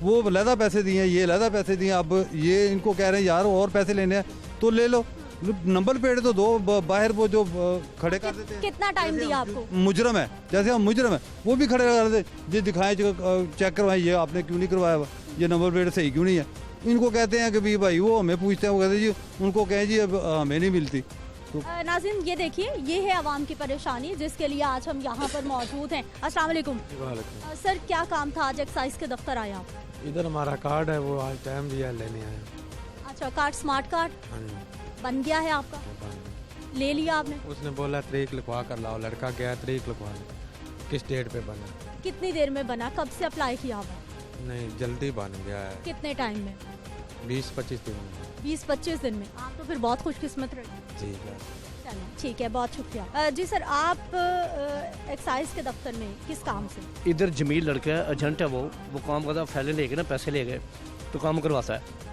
वो लहदा पैसे दिए, ये लहदा पैसे दिए, अब ये इनको कह रहे हैं यार और पैसे लेने हैं तो ले लो, नंबर प्लेट तो दो, बाहर वो जो खड़े कर देते हैं। कितना टाइम दिया आपको? मुजरम है, जैसे हम मुजरम है, वो भी खड़े कर देते, ये दिखाएं, चेक करवाएं, ये आपने क्यों नहीं करवाया, ये नंबर प्लेट सही क्यों नहीं है। इनको कहते हैं कि भाई वो हमें पूछते हैं, वो कहते हैं जी उनको कहें जी अब हमें नहीं मिलती। तो नाज़रीन, ये देखिए, ये है आवाम की परेशानी जिसके लिए आज हम यहाँ पर मौजूद हैं। अस्सलाम वालेकुम। सर, क्या काम था, आज एक्साइज के दफ्तर आए आप? इधर हमारा कार्ड है, वो आज टाइम दिया लेने आए। अच्छा, कार्ड, स्मार्ट कार्ड बन गया है आपका? ले लिया आपने? उसने बोला तारीख लिखवा कर लाओ, लड़का गया तारीख लिखवा, किस डेट पे बना। कितनी देर में बना, कब से अप्लाई किया हुआ? नहीं, जल्दी बन गया है। कितने टाइम में? 20-25 दिन में। 20-25 दिन में? आप तो फिर बहुत खुशकिस्मत रहे। जी है, चलो ठीक है, बहुत शुक्रिया। जी सर, आप एक्साइज के दफ्तर में किस काम से? इधर जमील लड़का है, एजेंट है, वो काम करता है, फैले लेके ना पैसे ले गए तो काम करवाता है।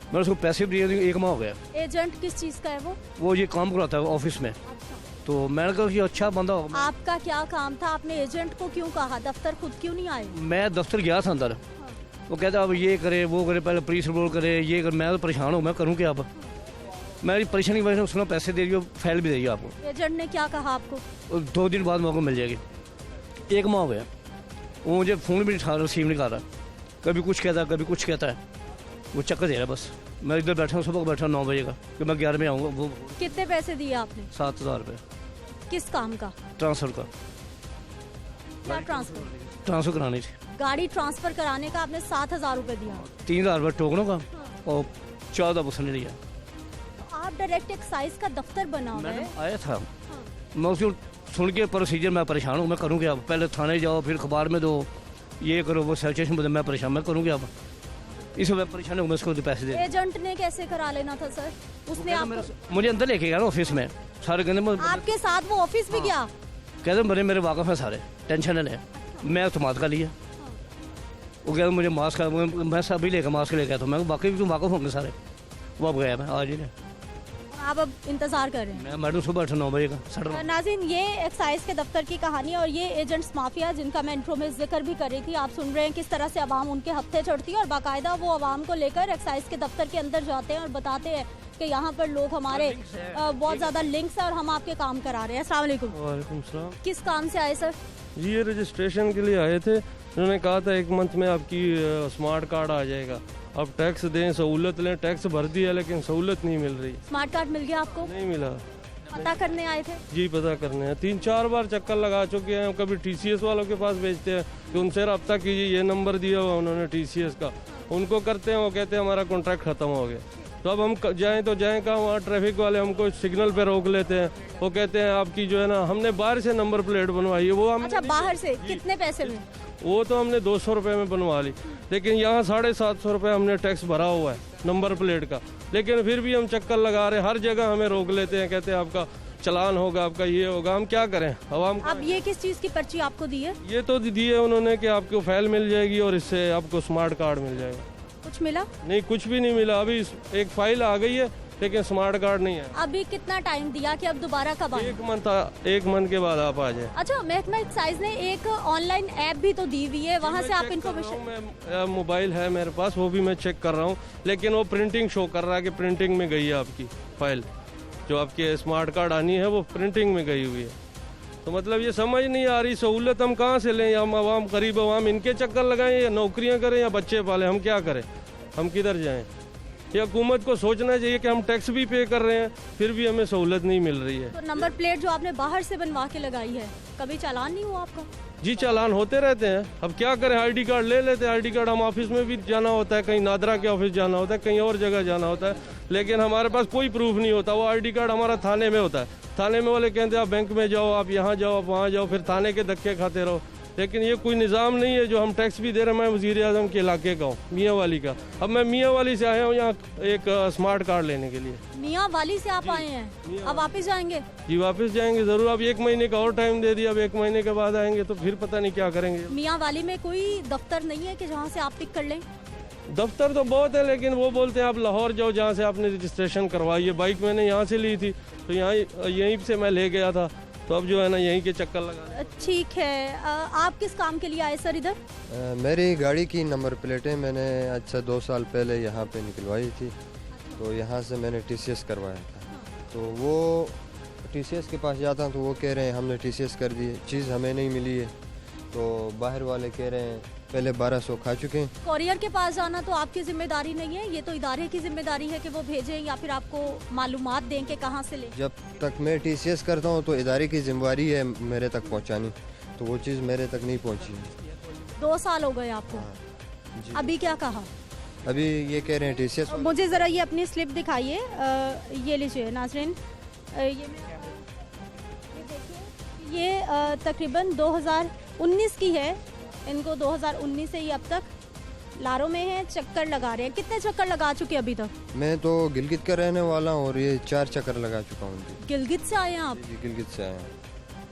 मैंने उसको पैसे भी दिए, 1 माह हो गया। एजेंट किस चीज़ का है वो? ये काम करवाता है ऑफिस में। अच्छा, तो मैंने कहा कि अच्छा बंदा होगा। आपका क्या काम था? आपने एजेंट को क्यों कहा? दफ्तर खुद क्यों नहीं आए? मैं दफ्तर गया था अंदर, वो कहता अब ये करे वो करे, पहले पुलिस रिपोर्ट करे, ये कर। मैं तो परेशान हूँ, मैं करूँ क्या? अब मेरी परेशानी की वजह से उसने पैसे दे दिए, फाइल भी दे दिया आपको। एजेंट ने क्या कहा आपको? 2 दिन बाद मौका मिल जाएगी। 1 माह हो गया, वो मुझे फ़ोन भी रिसीव नहीं कर रहा, कभी कुछ कहता है कभी कुछ कहता है, वो चक्कर दे रहा है बस। मैं इधर बैठा हूँ, सुबह बैठा 9 बजे का कि मैं 11 में आऊँगा। वो कितने पैसे दिए आपने? 7,000 रुपये। किस काम का? ट्रांसफ़र का। क्या ट्रांसफर? ट्रांसफ़र करानी थी। गाड़ी ट्रांसफर कराने का आपने 7,000 रुपए दिया? 3,000 रुपये टोकनों का और 14 उसने लिया। तो आप डायरेक्ट एक्साइज का दफ्तर बना हुआ है। मैडम आया था, मैं उसको सुन के प्रोसीजर मैं परेशान हूँ, मैं करूँ क्या? पहले थाने जाओ, फिर अखबार में दो, ये करो, वो सेल्यूशन बदल, मैं परेशान, मैं करूँ क्या? अब इस मैं परेशान हूँ, मैं उसको पैसे दे। एजेंट ने कैसे करा लेना था सर? उसने आपको मुझे अंदर लेके गया ना ऑफिस में, सारे कहते आपके साथ वो ऑफिस में गया? कहते मेरे वाकफ है सारे, टेंशन नहीं है। मैं समाज का लिया, वो कहते मुझे मास्क का, मैं सभी लेकर मास्क लेकर तो मैं बाकी भी वाकफ होंगे सारे। वो अब गया, मैं आज ही नहीं। आप अब इंतजार कर रहे हैं? मैं मैडम सुबह 9 बजे का। नाज़रीन, ये एक्साइज के दफ्तर की कहानी और ये एजेंट्स माफिया जिनका मैं इंट्रो में जिक्र भी कर रही थी। आप सुन रहे हैं किस तरह से अवाम उनके हत्थे चढ़ती है और बाकायदा वो अवाम को लेकर एक्साइज के दफ्तर के अंदर जाते हैं और बताते हैं कि यहाँ पर लोग हमारे बहुत ज़्यादा लिंक्स है और हम आपके काम करा रहे हैं। अस्सलाम वालेकुम। वालेकुम सलाम। किस काम से आए सर? जी ये रजिस्ट्रेशन के लिए आए थे, उन्होंने कहा था 1 मंथ में आपकी स्मार्ट कार्ड आ जाएगा, अब टैक्स दें, सहूलत लें। टैक्स भर दिया लेकिन सहूलत नहीं मिल रही। स्मार्ट कार्ड मिल गया आपको? नहीं मिला। पता करने आए थे? जी पता करने हैं, 3-4 बार चक्कर लगा चुके हैं। कभी TCS वालों के पास भेजते हैं कि उनसे रब्ता कीजिए, ये नंबर दिया हुआ उन्होंने TCS का, उनको करते हैं, वो कहते हैं हमारा कॉन्ट्रैक्ट ख़त्म हो गया। तो अब हम जाएँ तो जाएँ कहाँ? वहाँ ट्रैफिक वाले हमको सिग्नल पे रोक लेते हैं, वो कहते हैं आपकी जो है ना, हमने बाहर से नंबर प्लेट बनवाई है, वो हम। अच्छा, बाहर से कितने पैसे में? वो तो हमने 200 रुपये में बनवा ली, लेकिन यहाँ 750 रुपये हमने टैक्स भरा हुआ है नंबर प्लेट का, लेकिन फिर भी हम चक्कर लगा रहे हैं, हर जगह हमें रोक लेते हैं, कहते हैं आपका चलान होगा, आपका ये होगा। हम क्या करें? अब ये किस चीज़ की पर्ची आपको दी है? ये तो दी है उन्होंने कि आपको फाइल मिल जाएगी और इससे आपको स्मार्ट कार्ड मिल जाएगा। कुछ मिला? नहीं, कुछ भी नहीं मिला। अभी एक फाइल आ गई है लेकिन स्मार्ट कार्ड नहीं है। अभी कितना टाइम दिया कि अब दोबारा कब आए? 1 मंथ के बाद आप आ जाए। अच्छा, महकमा एक्साइज ने एक ऑनलाइन ऐप भी तो दी हुई है, वहाँ से आप इन्फॉर्मेशन। मोबाइल है मेरे पास, वो भी मैं चेक कर रहा हूँ, लेकिन वो प्रिंटिंग शो कर रहा है कि प्रिंटिंग में गई है आपकी फाइल, जो आपके स्मार्ट कार्ड आनी है वो प्रिंटिंग में गई हुई है। तो मतलब ये समझ नहीं आ रही, सहूलत हम कहाँ से लें? हम आवाम, गरीब आवाम, इनके चक्कर लगाएं या नौकरियाँ करें या बच्चे पालें? हम क्या करें? हम किधर जाएं? ये हुकूमत को सोचना चाहिए कि हम टैक्स भी पे कर रहे हैं, फिर भी हमें सहूलत नहीं मिल रही है। तो नंबर प्लेट जो आपने बाहर से बनवा के लगाई है, कभी चालान नहीं हुआ आपका? जी चालान होते रहते हैं, अब क्या करें? ID कार्ड ले लेते हैं। ID कार्ड हम ऑफिस में भी जाना होता है, कहीं नादरा के ऑफिस जाना होता है, कहीं और जगह जाना होता है, लेकिन हमारे पास कोई प्रूफ नहीं होता। वो ID कार्ड हमारा थाने में होता है, थाने में वाले कहते हैं आप बैंक में जाओ, आप यहाँ जाओ, आप वहाँ जाओ, फिर थाने के धक्के खाते रहो। लेकिन ये कोई निज़ाम नहीं है जो हम टैक्स भी दे रहे हैं। मैं वज़ीर आज़म के इलाके का हूँ, मियाँ वाली का। अब मैं मियाँ वाली से आया हूँ यहाँ एक स्मार्ट कार्ड लेने के लिए। मियाँ वाली से आप आए हैं, अब वापस जाएंगे? जी वापस जाएंगे ज़रूर। अब 1 महीने का और टाइम दे दिया, अब 1 महीने के बाद आएंगे तो फिर पता नहीं क्या करेंगे। मियाँ वाली में कोई दफ्तर नहीं है कि जहाँ से आप पिक कर लें? दफ्तर तो बहुत है, लेकिन वो बोलते हैं आप लाहौर जाओ जहाँ से आपने रजिस्ट्रेशन करवाई है। बाइक मैंने यहाँ से ली थी तो यहीं से मैं ले गया था, तो अब जो है ना यहीं के चक्कर लगा। ठीक है, आप किस काम के लिए आए सर इधर? मेरी गाड़ी की नंबर प्लेटें मैंने आज से 2 साल पहले यहाँ पे निकलवाई थी, तो यहाँ से मैंने TCS करवाया था। तो वो TCS के पास जाता हूँ तो वो कह रहे हैं हमने TCS कर दी, चीज़ हमें नहीं मिली है। तो बाहर वाले कह रहे हैं पहले 1200 खा चुके हैं। कोरियर के पास जाना तो आपकी जिम्मेदारी नहीं है, ये तो इदारे की जिम्मेदारी है कि वो भेजें या फिर आपको मालूमात दें कि कहाँ से लें। जब तक मैं TCS करता हूँ तो इदारे की जिम्मेदारी है मेरे तक पहुँचानी, तो वो चीज़ मेरे तक नहीं पहुँची। 2 साल हो गए आपको? अभी क्या कहा? अभी ये कह रहे हैं TCS। मुझे ज़रा ये अपनी स्लिप दिखाइए, ये लीजिए नाज़रीन, ये तकरीबन 2019 की है। इनको 2019 से ही अब तक लारों में है, चक्कर लगा रहे हैं। कितने चक्कर लगा चुके अभी तक? मैं तो गिलगित का रहने वाला हूँ और ये 4 चक्कर लगा चुका हूँ। गिलगित से आए हैं आप? जी गिलगित से आए हैं,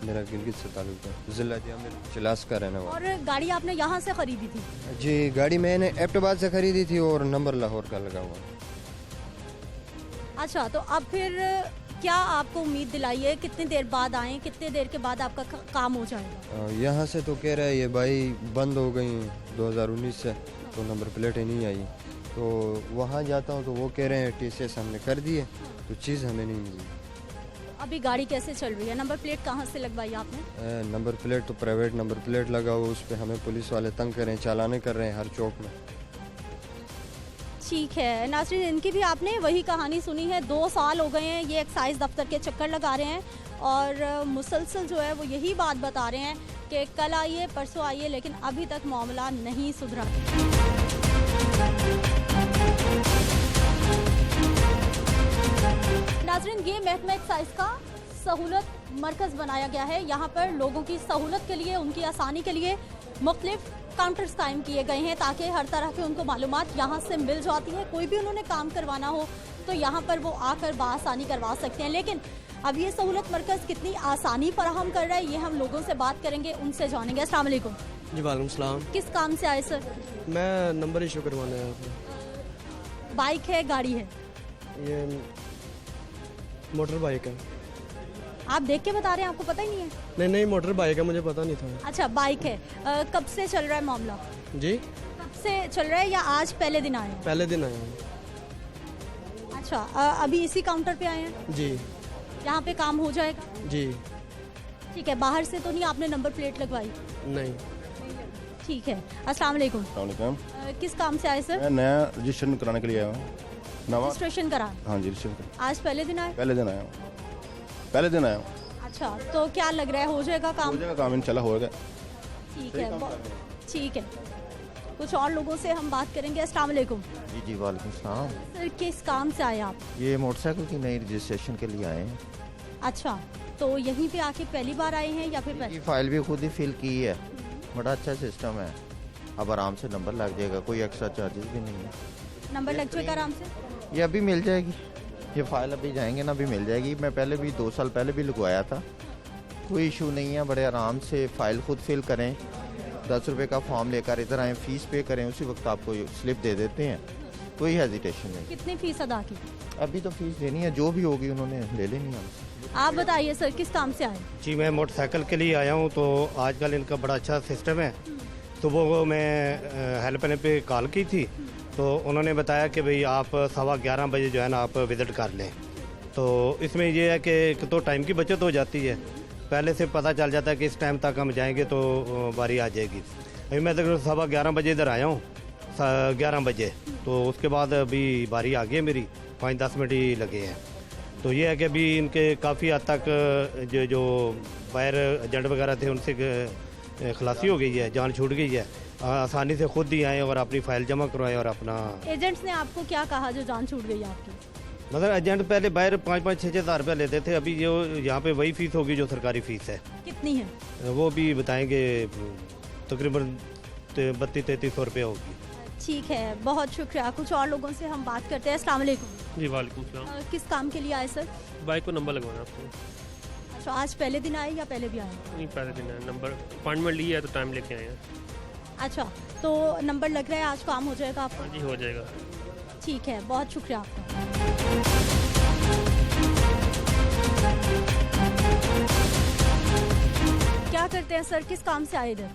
मेरा गिलगित से ताल्लुक है, जिला चिलास का रहने वाला। और गाड़ी आपने यहाँ से खरीदी थी? जी गाड़ी मैंने एबटाबाद से खरीदी थी और नंबर लाहौर का लगा हुआ। अच्छा, तो अब फिर क्या आपको उम्मीद दिलाई है, कितनी देर बाद आए, कितने देर के बाद आपका काम हो जाएगा? यहाँ से तो कह रहा है ये भाई बंद हो गई 2019 से, तो नंबर प्लेटें नहीं आई। तो वहाँ जाता हूँ तो वो कह रहे हैं TCS हमने कर दिए, तो चीज़ हमें नहीं मिली। अभी गाड़ी कैसे चल रही है? नंबर प्लेट कहाँ से लगवाई आपने? नंबर प्लेट तो प्राइवेट नंबर प्लेट लगा हुआ, उस पर हमें पुलिस वाले तंग कर रहे हैं, चालाने कर रहे हैं हर चौक में। ठीक है नाज़रीन, इनकी भी आपने वही कहानी सुनी है। 2 साल हो गए हैं ये एक्साइज दफ्तर के चक्कर लगा रहे हैं और मुसलसल जो है वो यही बात बता रहे हैं कि कल आइए, परसों आइए, लेकिन अभी तक मामला नहीं सुधरा। नाज़रीन, ये महकमा एक्साइज का सहूलत मरकज़ बनाया गया है। यहाँ पर लोगों की सहूलत के लिए, उनकी आसानी के लिए मुख्तलिफ काउंटर्स कायम किए गए हैं ताकि हर तरह के उनको मालूमात यहाँ से मिल जाती है। कोई भी उन्होंने काम करवाना हो तो यहाँ पर वो आकर बआसानी करवा सकते हैं। लेकिन अब ये सहूलत मरकज़ कितनी आसानी फराहम कर रहा है, ये हम लोगों से बात करेंगे, उनसे जानेंगे। अस्सलाम वालेकुम। जी वालेकुम सलाम। किस काम से आए सर? मैं नंबर इशू करवाने आया था। बाइक है, गाड़ी है? ये मोटर बाइक है। आप देख के बता रहे हैं, आपको पता ही नहीं है? नहीं मोटर बाइक है, मुझे पता नहीं था। अच्छा, बाइक है। कब से चल रहा है मामला? जी, कब से चल रहा है या आज पहले दिन आए? पहले दिन आए हैं। अच्छा, अभी इसी काउंटर पे आए हैं? जी। यहाँ पे काम हो जाएगा? जी। ठीक है, बाहर से तो नहीं आपने नंबर प्लेट लगवाई? नहीं। ठीक है। अस्सलाम वालेकुम। किस काम से आए सर? मैं नया रजिस्ट्रेशन कराने के लिए आया हूँ। रजिस्ट्रेशन करा? हाँ जी, रजिस्ट्रेशन। आज पहले दिन आए? पहले दिन आया हूँ। पहले दिन आया हूँ। अच्छा, तो क्या लग रहा है, हो जाएगा काम? हो जाएगा काम, इंशाल्लाह होगा। ठीक है, ठीक है। कुछ और लोगों से हम बात करेंगे। अस्सलाम वालेकुम। जी वालेकुम सलाम। सर, किस काम से आए आप? ये मोटरसाइकिल की नई रजिस्ट्रेशन के लिए आए हैं। अच्छा, तो यहीं पे आके पहली बार आए हैं या फिर पहले? फाइल भी खुद ही फिल की है, बड़ा अच्छा सिस्टम है। अब आराम से नंबर लग जाएगा, कोई एक्स्ट्रा चार्जेस भी नहीं है। नंबर लग जाएगा आराम से? ये अभी मिल जाएगी, ये फाइल अभी जाएंगे ना, अभी मिल जाएगी। मैं पहले भी 2 साल पहले भी लगवाया था, कोई इशू नहीं है। बड़े आराम से फाइल खुद फिल करें, 10 रुपये का फॉर्म लेकर इधर आएँ, फीस पे करें, उसी वक्त आपको स्लिप दे देते हैं, कोई हेजिटेशन नहीं। कितनी फीस अदा की? अभी तो फीस देनी है, जो भी होगी उन्होंने ले लेनी है। आप बताइए सर, किस काम से आए? जी, मैं मोटरसाइकिल के लिए आया हूँ। तो आजकल इनका बड़ा अच्छा सिस्टम है। तो वो मैं हेल्पलाइन पे कॉल की थी, तो उन्होंने बताया कि भाई आप 11:15 बजे जो है ना आप विज़िट कर लें। तो इसमें ये है कि एक तो टाइम की बचत हो जाती है, पहले से पता चल जाता है कि इस टाइम तक हम जाएंगे तो बारी आ जाएगी। अभी मैं तक 11:15 बजे इधर आया हूँ, 11 बजे, तो उसके बाद अभी बारी आ गई है मेरी, 5-10 मिनट ही लगे हैं। तो ये है कि अभी इनके काफ़ी हद तक जो बाहर एजेंट वगैरह थे उनसे खलासी हो गई है, जान छूट गई है। आसानी से खुद ही आए और अपनी फाइल जमा करवाएं और अपना। एजेंट्स ने आपको क्या कहा जो जान छूट गई आपकी? मतलब एजेंट पहले बाहर 5-6 हज़ार रुपया लेते थे, अभी जो यहाँ पे वही फीस होगी जो सरकारी फीस है। कितनी है वो भी बताएंगे, तकरीबन 3200-3300 रुपये होगी। ठीक है, बहुत शुक्रिया। कुछ और लोगों से हम बात करते हैं। अस्सलाम वालेकुम। जी वालेकुम सलाम। किस काम के लिए आए सर? बाइक को नंबर लगवाना आपको। अच्छा, आज पहले दिन आए या पहले भी आए? नहीं, पहले दिन आए। नंबर अपॉइंटमेंट लिया है तो टाइम लेके आए हैं। अच्छा, तो नंबर लग रहा है, आज काम हो जाएगा आपका? हाँ जी, हो जाएगा। ठीक है, बहुत शुक्रिया आपका। क्या करते हैं सर, किस काम से आए इधर?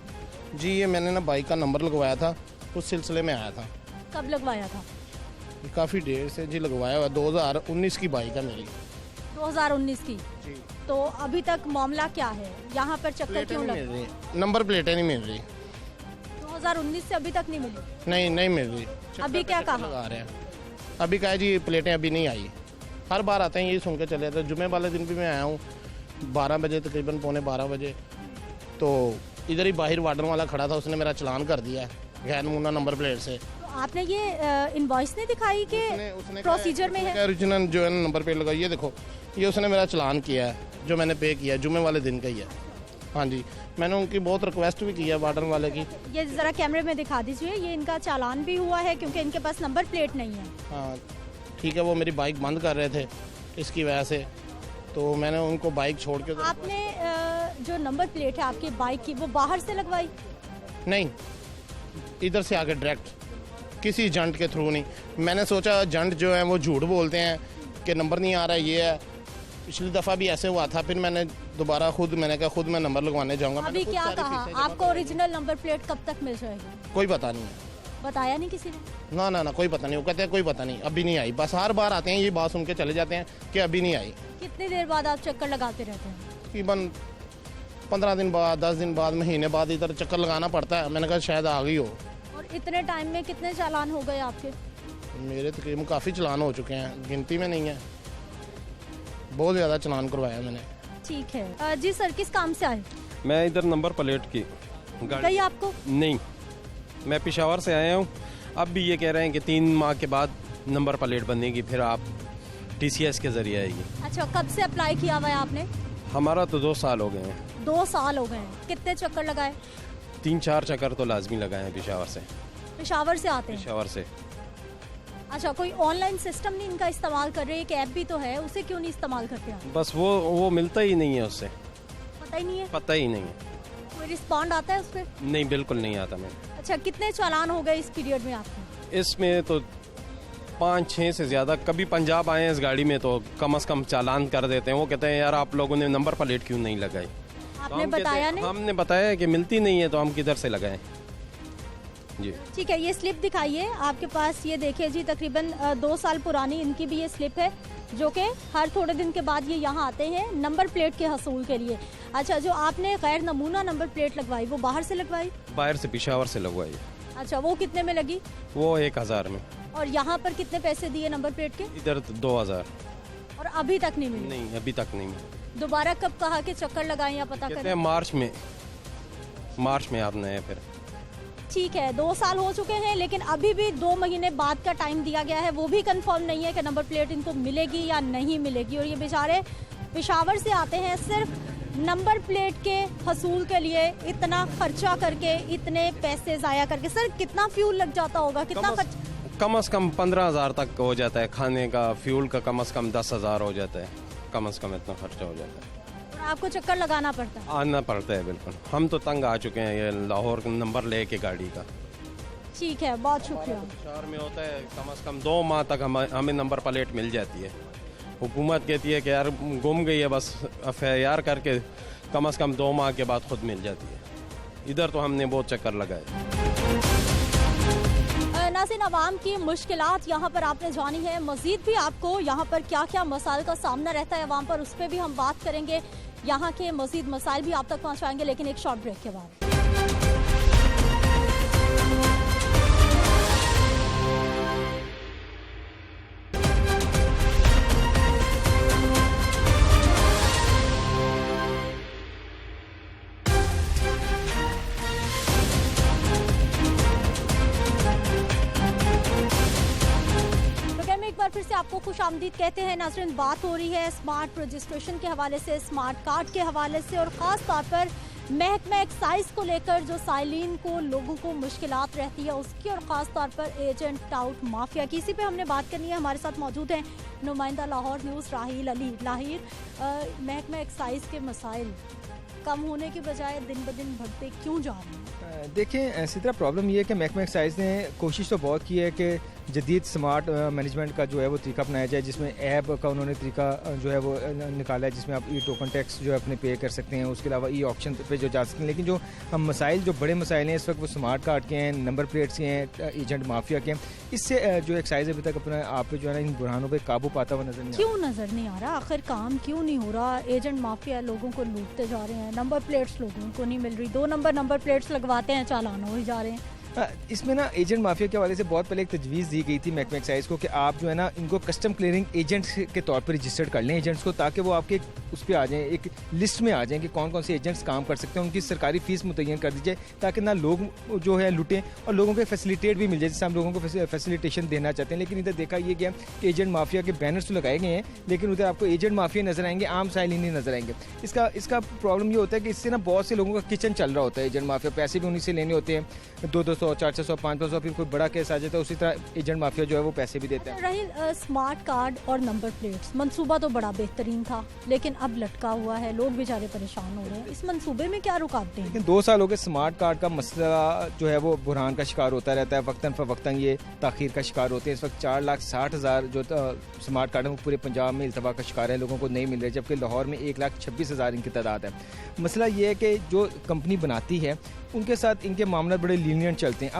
जी, ये मैंने ना बाइक का नंबर लगवाया था, उस सिलसिले में आया था। कब लगवाया था? काफ़ी देर से जी लगवाया हुआ, 2019 की बाइक है मेरी। 2019 की? जी। तो अभी तक मामला क्या है, यहाँ पर चक्कर क्यों लग रही? नंबर प्लेटें नहीं मिल रही। 2019 से अभी तक नहीं मिली? नहीं मिल रही। अभी क्या कहा? लगा रहे हैं, अभी कहा जी प्लेटें अभी नहीं आई। हर बार आते हैं यही सुन के चले जाते हैं। जुमे वाले दिन भी मैं आया हूँ 12 बजे, तकरीबन 11:15 बजे, तो इधर ही बाहर वार्डन वाला खड़ा था, उसने मेरा चलान कर दिया गैर नमूना नंबर प्लेट से। तो आपने ये इनवॉइस नहीं दिखाई कि प्रोसीजर में है? ओरिजिनल जो है नंबर प्लेट लगाई, ये देखो, ये उसने मेरा चलान किया है, जो मैंने पे किया जुमे वाले दिन का ही है। हाँ जी, मैंने उनकी बहुत रिक्वेस्ट भी की है वार्डन वाले की। ये ज़रा कैमरे में दिखा दीजिए, ये इनका चालान भी हुआ है क्योंकि इनके पास नंबर प्लेट नहीं है। हाँ ठीक है, वो मेरी बाइक बंद कर रहे थे इसकी वजह से, तो मैंने उनको बाइक छोड़ के। आपने जो नंबर प्लेट है आपकी बाइक की, वो बाहर से लगवाई? नहीं, इधर से आके डायरेक्ट, किसी एजेंट के थ्रू नहीं। मैंने सोचा एजेंट जो है वो झूठ बोलते हैं कि नंबर नहीं आ रहा है, ये है, पिछली दफ़ा भी ऐसे हुआ था, फिर मैंने दोबारा मैंने कहा खुद मैं नंबर लगवाने जाऊँगा। अभी क्या कहा आपको ओरिजिनल नंबर प्लेट कब तक मिल जाएगी? कोई पता नहीं है, बताया नहीं किसी ने? ना कोई पता नहीं। वो कहते हैं कोई पता नहीं, अभी नहीं आई। बस हर बार आते हैं ये बात सुन के चले जाते हैं कि अभी नहीं आई। कितनी देर बाद आप चक्कर लगाते रहते हैं? तकरीबन 15 दिन बाद, 10 दिन बाद, महीने बाद इधर चक्कर लगाना पड़ता है। मैंने कहा शायद आ गई हो। और इतने टाइम में कितने चालान हो गए आपके? मेरे तकरीबन काफ़ी चलान हो चुके हैं, गिनती में नहीं है, बहुत ज़्यादा चलान करवाया मैंने। ठीक है जी सर, किस काम से आए? मैं इधर नंबर प्लेट की गई आपको? नहीं, मैं पेशावर से आया हूँ। अब भी ये कह रहे हैं कि 3 माह के बाद नंबर प्लेट बनेगी, फिर आप TCS के ज़रिए आएगी। अच्छा, कब से अप्लाई किया हुआ है आपने? हमारा तो 2 साल हो गए हैं। 2 साल हो गए हैं। कितने चक्कर लगाए? 3-4 चक्कर तो लाजमी लगाए हैं पेशावर से। पेशावर से आते हैं? पेशावर से। अच्छा, कोई ऑनलाइन सिस्टम नहीं इनका इस्तेमाल कर रहे? एक ऐप भी तो है, उसे क्यों नहीं इस्तेमाल करते आप? बस वो मिलता ही नहीं है उससे। पता ही नहीं है? पता ही नहीं है। कोई रिस्पॉन्ड आता है उस पर? नहीं, बिल्कुल नहीं आता मैं। अच्छा, कितने चालान हो गए इस पीरियड में आपके? इसमें तो 5-6 से ज़्यादा। कभी पंजाब आए हैं इस गाड़ी में तो कम से कम चालान कर देते हैं। वो कहते हैं यार आप लोगों ने नंबर प्लेट क्यों नहीं लगाई? आपने बताया नहीं? हमने बताया कि मिलती नहीं है तो हम किधर से लगाएं जी। ठीक है, ये स्लिप दिखाइए आपके पास। ये देखिए जी, तकरीबन 2 साल पुरानी इनकी भी ये स्लिप है, जो कि हर थोड़े दिन के बाद ये यहाँ आते हैं नंबर प्लेट के हसूल के लिए। अच्छा, जो आपने गैर नमूना नंबर प्लेट लगवाई वो बाहर से लगवाई? बाहर से, पेशावर से लगवाई। अच्छा, वो कितने में लगी? वो 1000 में। और यहाँ पर कितने पैसे दिए नंबर प्लेट के? इधर 2000। और अभी तक नहीं मिली? नहीं, अभी तक नहीं मिली। दोबारा कब कहा कि चक्कर लगाएं या पता करें? मार्च में आपने है फिर। ठीक है, 2 साल हो चुके हैं, लेकिन अभी भी 2 महीने बाद का टाइम दिया गया है। वो भी कंफर्म नहीं है कि नंबर प्लेट इनको मिलेगी या नहीं मिलेगी। और ये बेचारे पेशावर से आते हैं सिर्फ नंबर प्लेट के हसूल के लिए, इतना खर्चा करके, इतने पैसे ज़ाया करके। सर, कितना फ्यूल लग जाता होगा? कितना कम से कम 15,000 तक हो जाता है। खाने का, फ्यूल का कम से कम 10,000 हो जाता है। कम से कम इतना खर्चा हो जाता है। और आपको चक्कर लगाना पड़ता है? आना पड़ता है, बिल्कुल। हम तो तंग आ चुके हैं ये लाहौर नंबर लेके गाड़ी का। ठीक है, बहुत शुक्रिया। शहर में होता है कम से कम 2 माह तक हमें नंबर प्लेट मिल जाती है। हुकूमत कहती है कि यार गुम गई है, बस FIR करके कम से कम 2 माह के बाद खुद मिल जाती है। इधर तो हमने बहुत चक्कर लगाए। नाज़रीन, अवाम की मुश्किलात यहाँ पर आपने जानी है। मज़ीद भी आपको यहाँ पर क्या क्या मसाइल का सामना रहता है अवाम पर, उस पर भी हम बात करेंगे। यहाँ के मज़ीद मसाइल भी आप तक पहुँचाएंगे, लेकिन एक शॉर्ट ब्रेक के बाद। फिर से आपको खुशामदीद कहते हैं। नाज़रीन, बात हो रही है स्मार्ट रजिस्ट्रेशन के हवाले से, स्मार्ट कार्ड के हवाले से, और ख़ास तौर पर महकमा एक्साइज को लेकर जो साइलिन को, लोगों को मुश्किलात रहती है उसकी, और ख़ास तौर पर एजेंट टाउट माफिया की। इसी पे हमने बात करनी है। हमारे साथ मौजूद हैं नुमाइंदा लाहौर न्यूज़ राहील अली। महकमा एक्साइज के मसाइल कम होने के बजाय दिन ब दिन बढ़ते क्यों जा रहे हैं? देखिए, इसी तरह प्रॉब्लम ये है कि महकमा एक्साइज ने कोशिश तो बहुत की है कि जदीद स्मार्ट मैनेजमेंट का जो है वो तरीका अपनाया जाए, जिसमें ऐप का उन्होंने तरीका जो है वो निकाला है, जिसमें आप टोकन टैक्स जो है अपने पे कर सकते हैं। उसके अलावा ऑक्शन पे जो जा सकते हैं। लेकिन जो हम मसाइल, जो बड़े मसाइल हैं इस वक्त, वो स्मार्ट कार्ड के हैं, नंबर प्लेट्स के हैं, एजेंट माफिया के हैं। इससे जो एक्साइज अभी तक अपना आप जो है ना इन बुरहानों पर काबू पाता हुआ क्यों नज़र नहीं आ रहा? आखिर काम क्यों नहीं हो रहा? एजेंट माफिया लोगों को लूटते जा रहे हैं, नंबर प्लेट्स लोगों को नहीं मिल रही, 2 नंबर प्लेट्स लगवाते हैं, चालान हो ही जा रहे हैं। इसमें ना एजेंट माफिया के हवाले से बहुत पहले एक तजवीज़ दी गई थी महकमा एक्साइज को कि आप जो है ना इनको कस्टम क्लियरिंग एजेंट के तौर पर रजिस्टर्ड कर लें एजेंट्स को, ताकि वो आपके उस पर आ जाएं, एक लिस्ट में आ जाएं कि कौन कौन से एजेंट्स काम कर सकते हैं। उनकी सरकारी फीस मुतय्यन कर दी जाए ताकि ना लोग जो है लुटें और लोगों को फैसिलिटेट भी मिल जाए, जिससे हम लोगों को फैसिलिटेशन देना चाहते हैं। लेकिन इधर देखा ये गया कि एजेंट माफिया के बैनर्स तो लगाए गए हैं, लेकिन उधर आपको एजेंट माफिया नजर आएंगे, आम साइलिन नहीं नजर आएंगे। इसका प्रॉब्लम ये होता है कि इससे ना बहुत से लोगों का किचन चल रहा होता है। एजेंट माफिया पैसे भी उन्हीं से लेने होते हैं, 200 200, 400, 500, फिर कोई बड़ा केस आ जाता है, उसी तरह एजेंट माफिया जो है वो पैसे भी देते हैं। राहिल, स्मार्ट कार्ड और नंबर प्लेट्स मंसूबा तो बड़ा बेहतरीन था, लेकिन अब लटका हुआ है, लोग बेचारे परेशान हो रहे हैं। इस मंसूबे में क्या रुकावटें हैं? लेकिन 2 साल हो गए, स्मार्ट कार्ड का मसला जो है वो बुरहान का शिकार होता रहता है, वक्तन फवक्तन ये ताखीर का शिकार होते हैं। इस वक्त 4,60,000 जो स्मार्ट कार्ड है वो पूरे पंजाब में इल्तवा का शिकार है, लोगों को नहीं मिल रहे, जबकि लाहौर में 1,26,000 इनकी तादाद है। मसला ये है कि जो कंपनी बनाती है उनके साथ इनके मामला बड़े लीनियंट चलते हैं।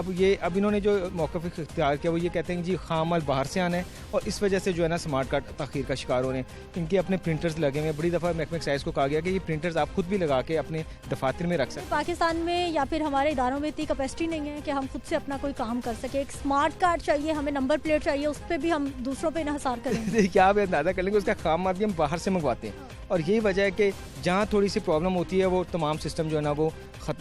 अब इन्होंने जो मौक़िफ़ इख्तियार किया वो ये कहते हैं कि जी खामाल बाहर से आना है, और इस वजह से जो है ना स्मार्ट कार्ड ताख़ीर का शिकार हो रहे हैं। इनके अपने प्रिंटर्स लगे हुए हैं, बड़ी दफ़ा महकमा एक्साइज़ को कहा गया कि ये प्रिंटर्स आप खुद भी लगा के अपने दफातर में रख सकते हैं। पाकिस्तान में या फिर हमारे इदारों में इतनी कैपेसिटी नहीं है कि हम खुद से अपना कोई काम कर सके। एक स्मार्ट कार्ड चाहिए, हमें नंबर प्लेट चाहिए, उस पर भी हम दूसरों पर इन्हिसार करेंगे। क्या आप अंदाज़ा कर लेंगे, उसका खाम माल भी हम बाहर से मंगवाते हैं, और यही वजह है कि जहाँ थोड़ी सी प्रॉब्लम होती है वो तमाम सिस्टम जो है ना वो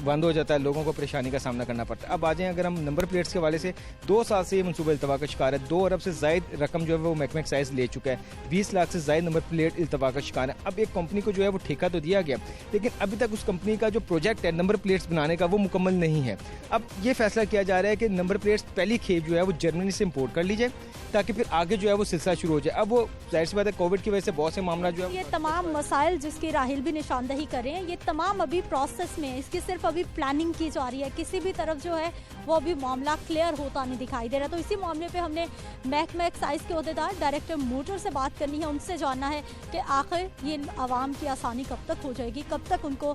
बंद हो जाता है, लोगों को परेशानी का सामना करना पड़ता है। अब आ जाएं अगर हम नंबर प्लेट्स के हवाले से, 2 साल से ये मनसूबा इल्तवा का शिकार है। 2 अरब से ज़ायद रकम जो है वो महकमा एक्साइज़ ले चुका है, 20 लाख से ज़ायद नंबर प्लेट इल्तवा का शिकार है। अब एक कंपनी को जो है वो ठेका तो दिया गया, लेकिन अभी तक उस कंपनी का जो प्रोजेक्ट है नंबर प्लेट्स बनाने का वो मुकम्मल नहीं है। अब ये फैसला किया जा रहा है कि नंबर प्लेट्स पहली खेप जो है वो जर्मनी से इम्पोर्ट कर ली जाए, ताकि फिर आगे जो है वो सिलसिला शुरू हो जाए। अब वो जाहिर सी बात है कोविड की वजह से बहुत से मामला जो है, ये तमाम मसाइल जिसकी राहिल भी निशानदही कर रहे हैं, ये तमाम अभी प्रोसेस में है, इसकी सिर्फ अभी प्लानिंग की जा रही है। किसी भी तरफ जो है वो अभी मामला क्लियर होता नहीं दिखाई दे रहा। तो इसी मामले पे हमने महकमा एक्साइज़ के अहदेदार डायरेक्टर मोटर से बात करनी है, उनसे जानना है कि आखिर ये आवाम की आसानी कब तक हो जाएगी, कब तक उनको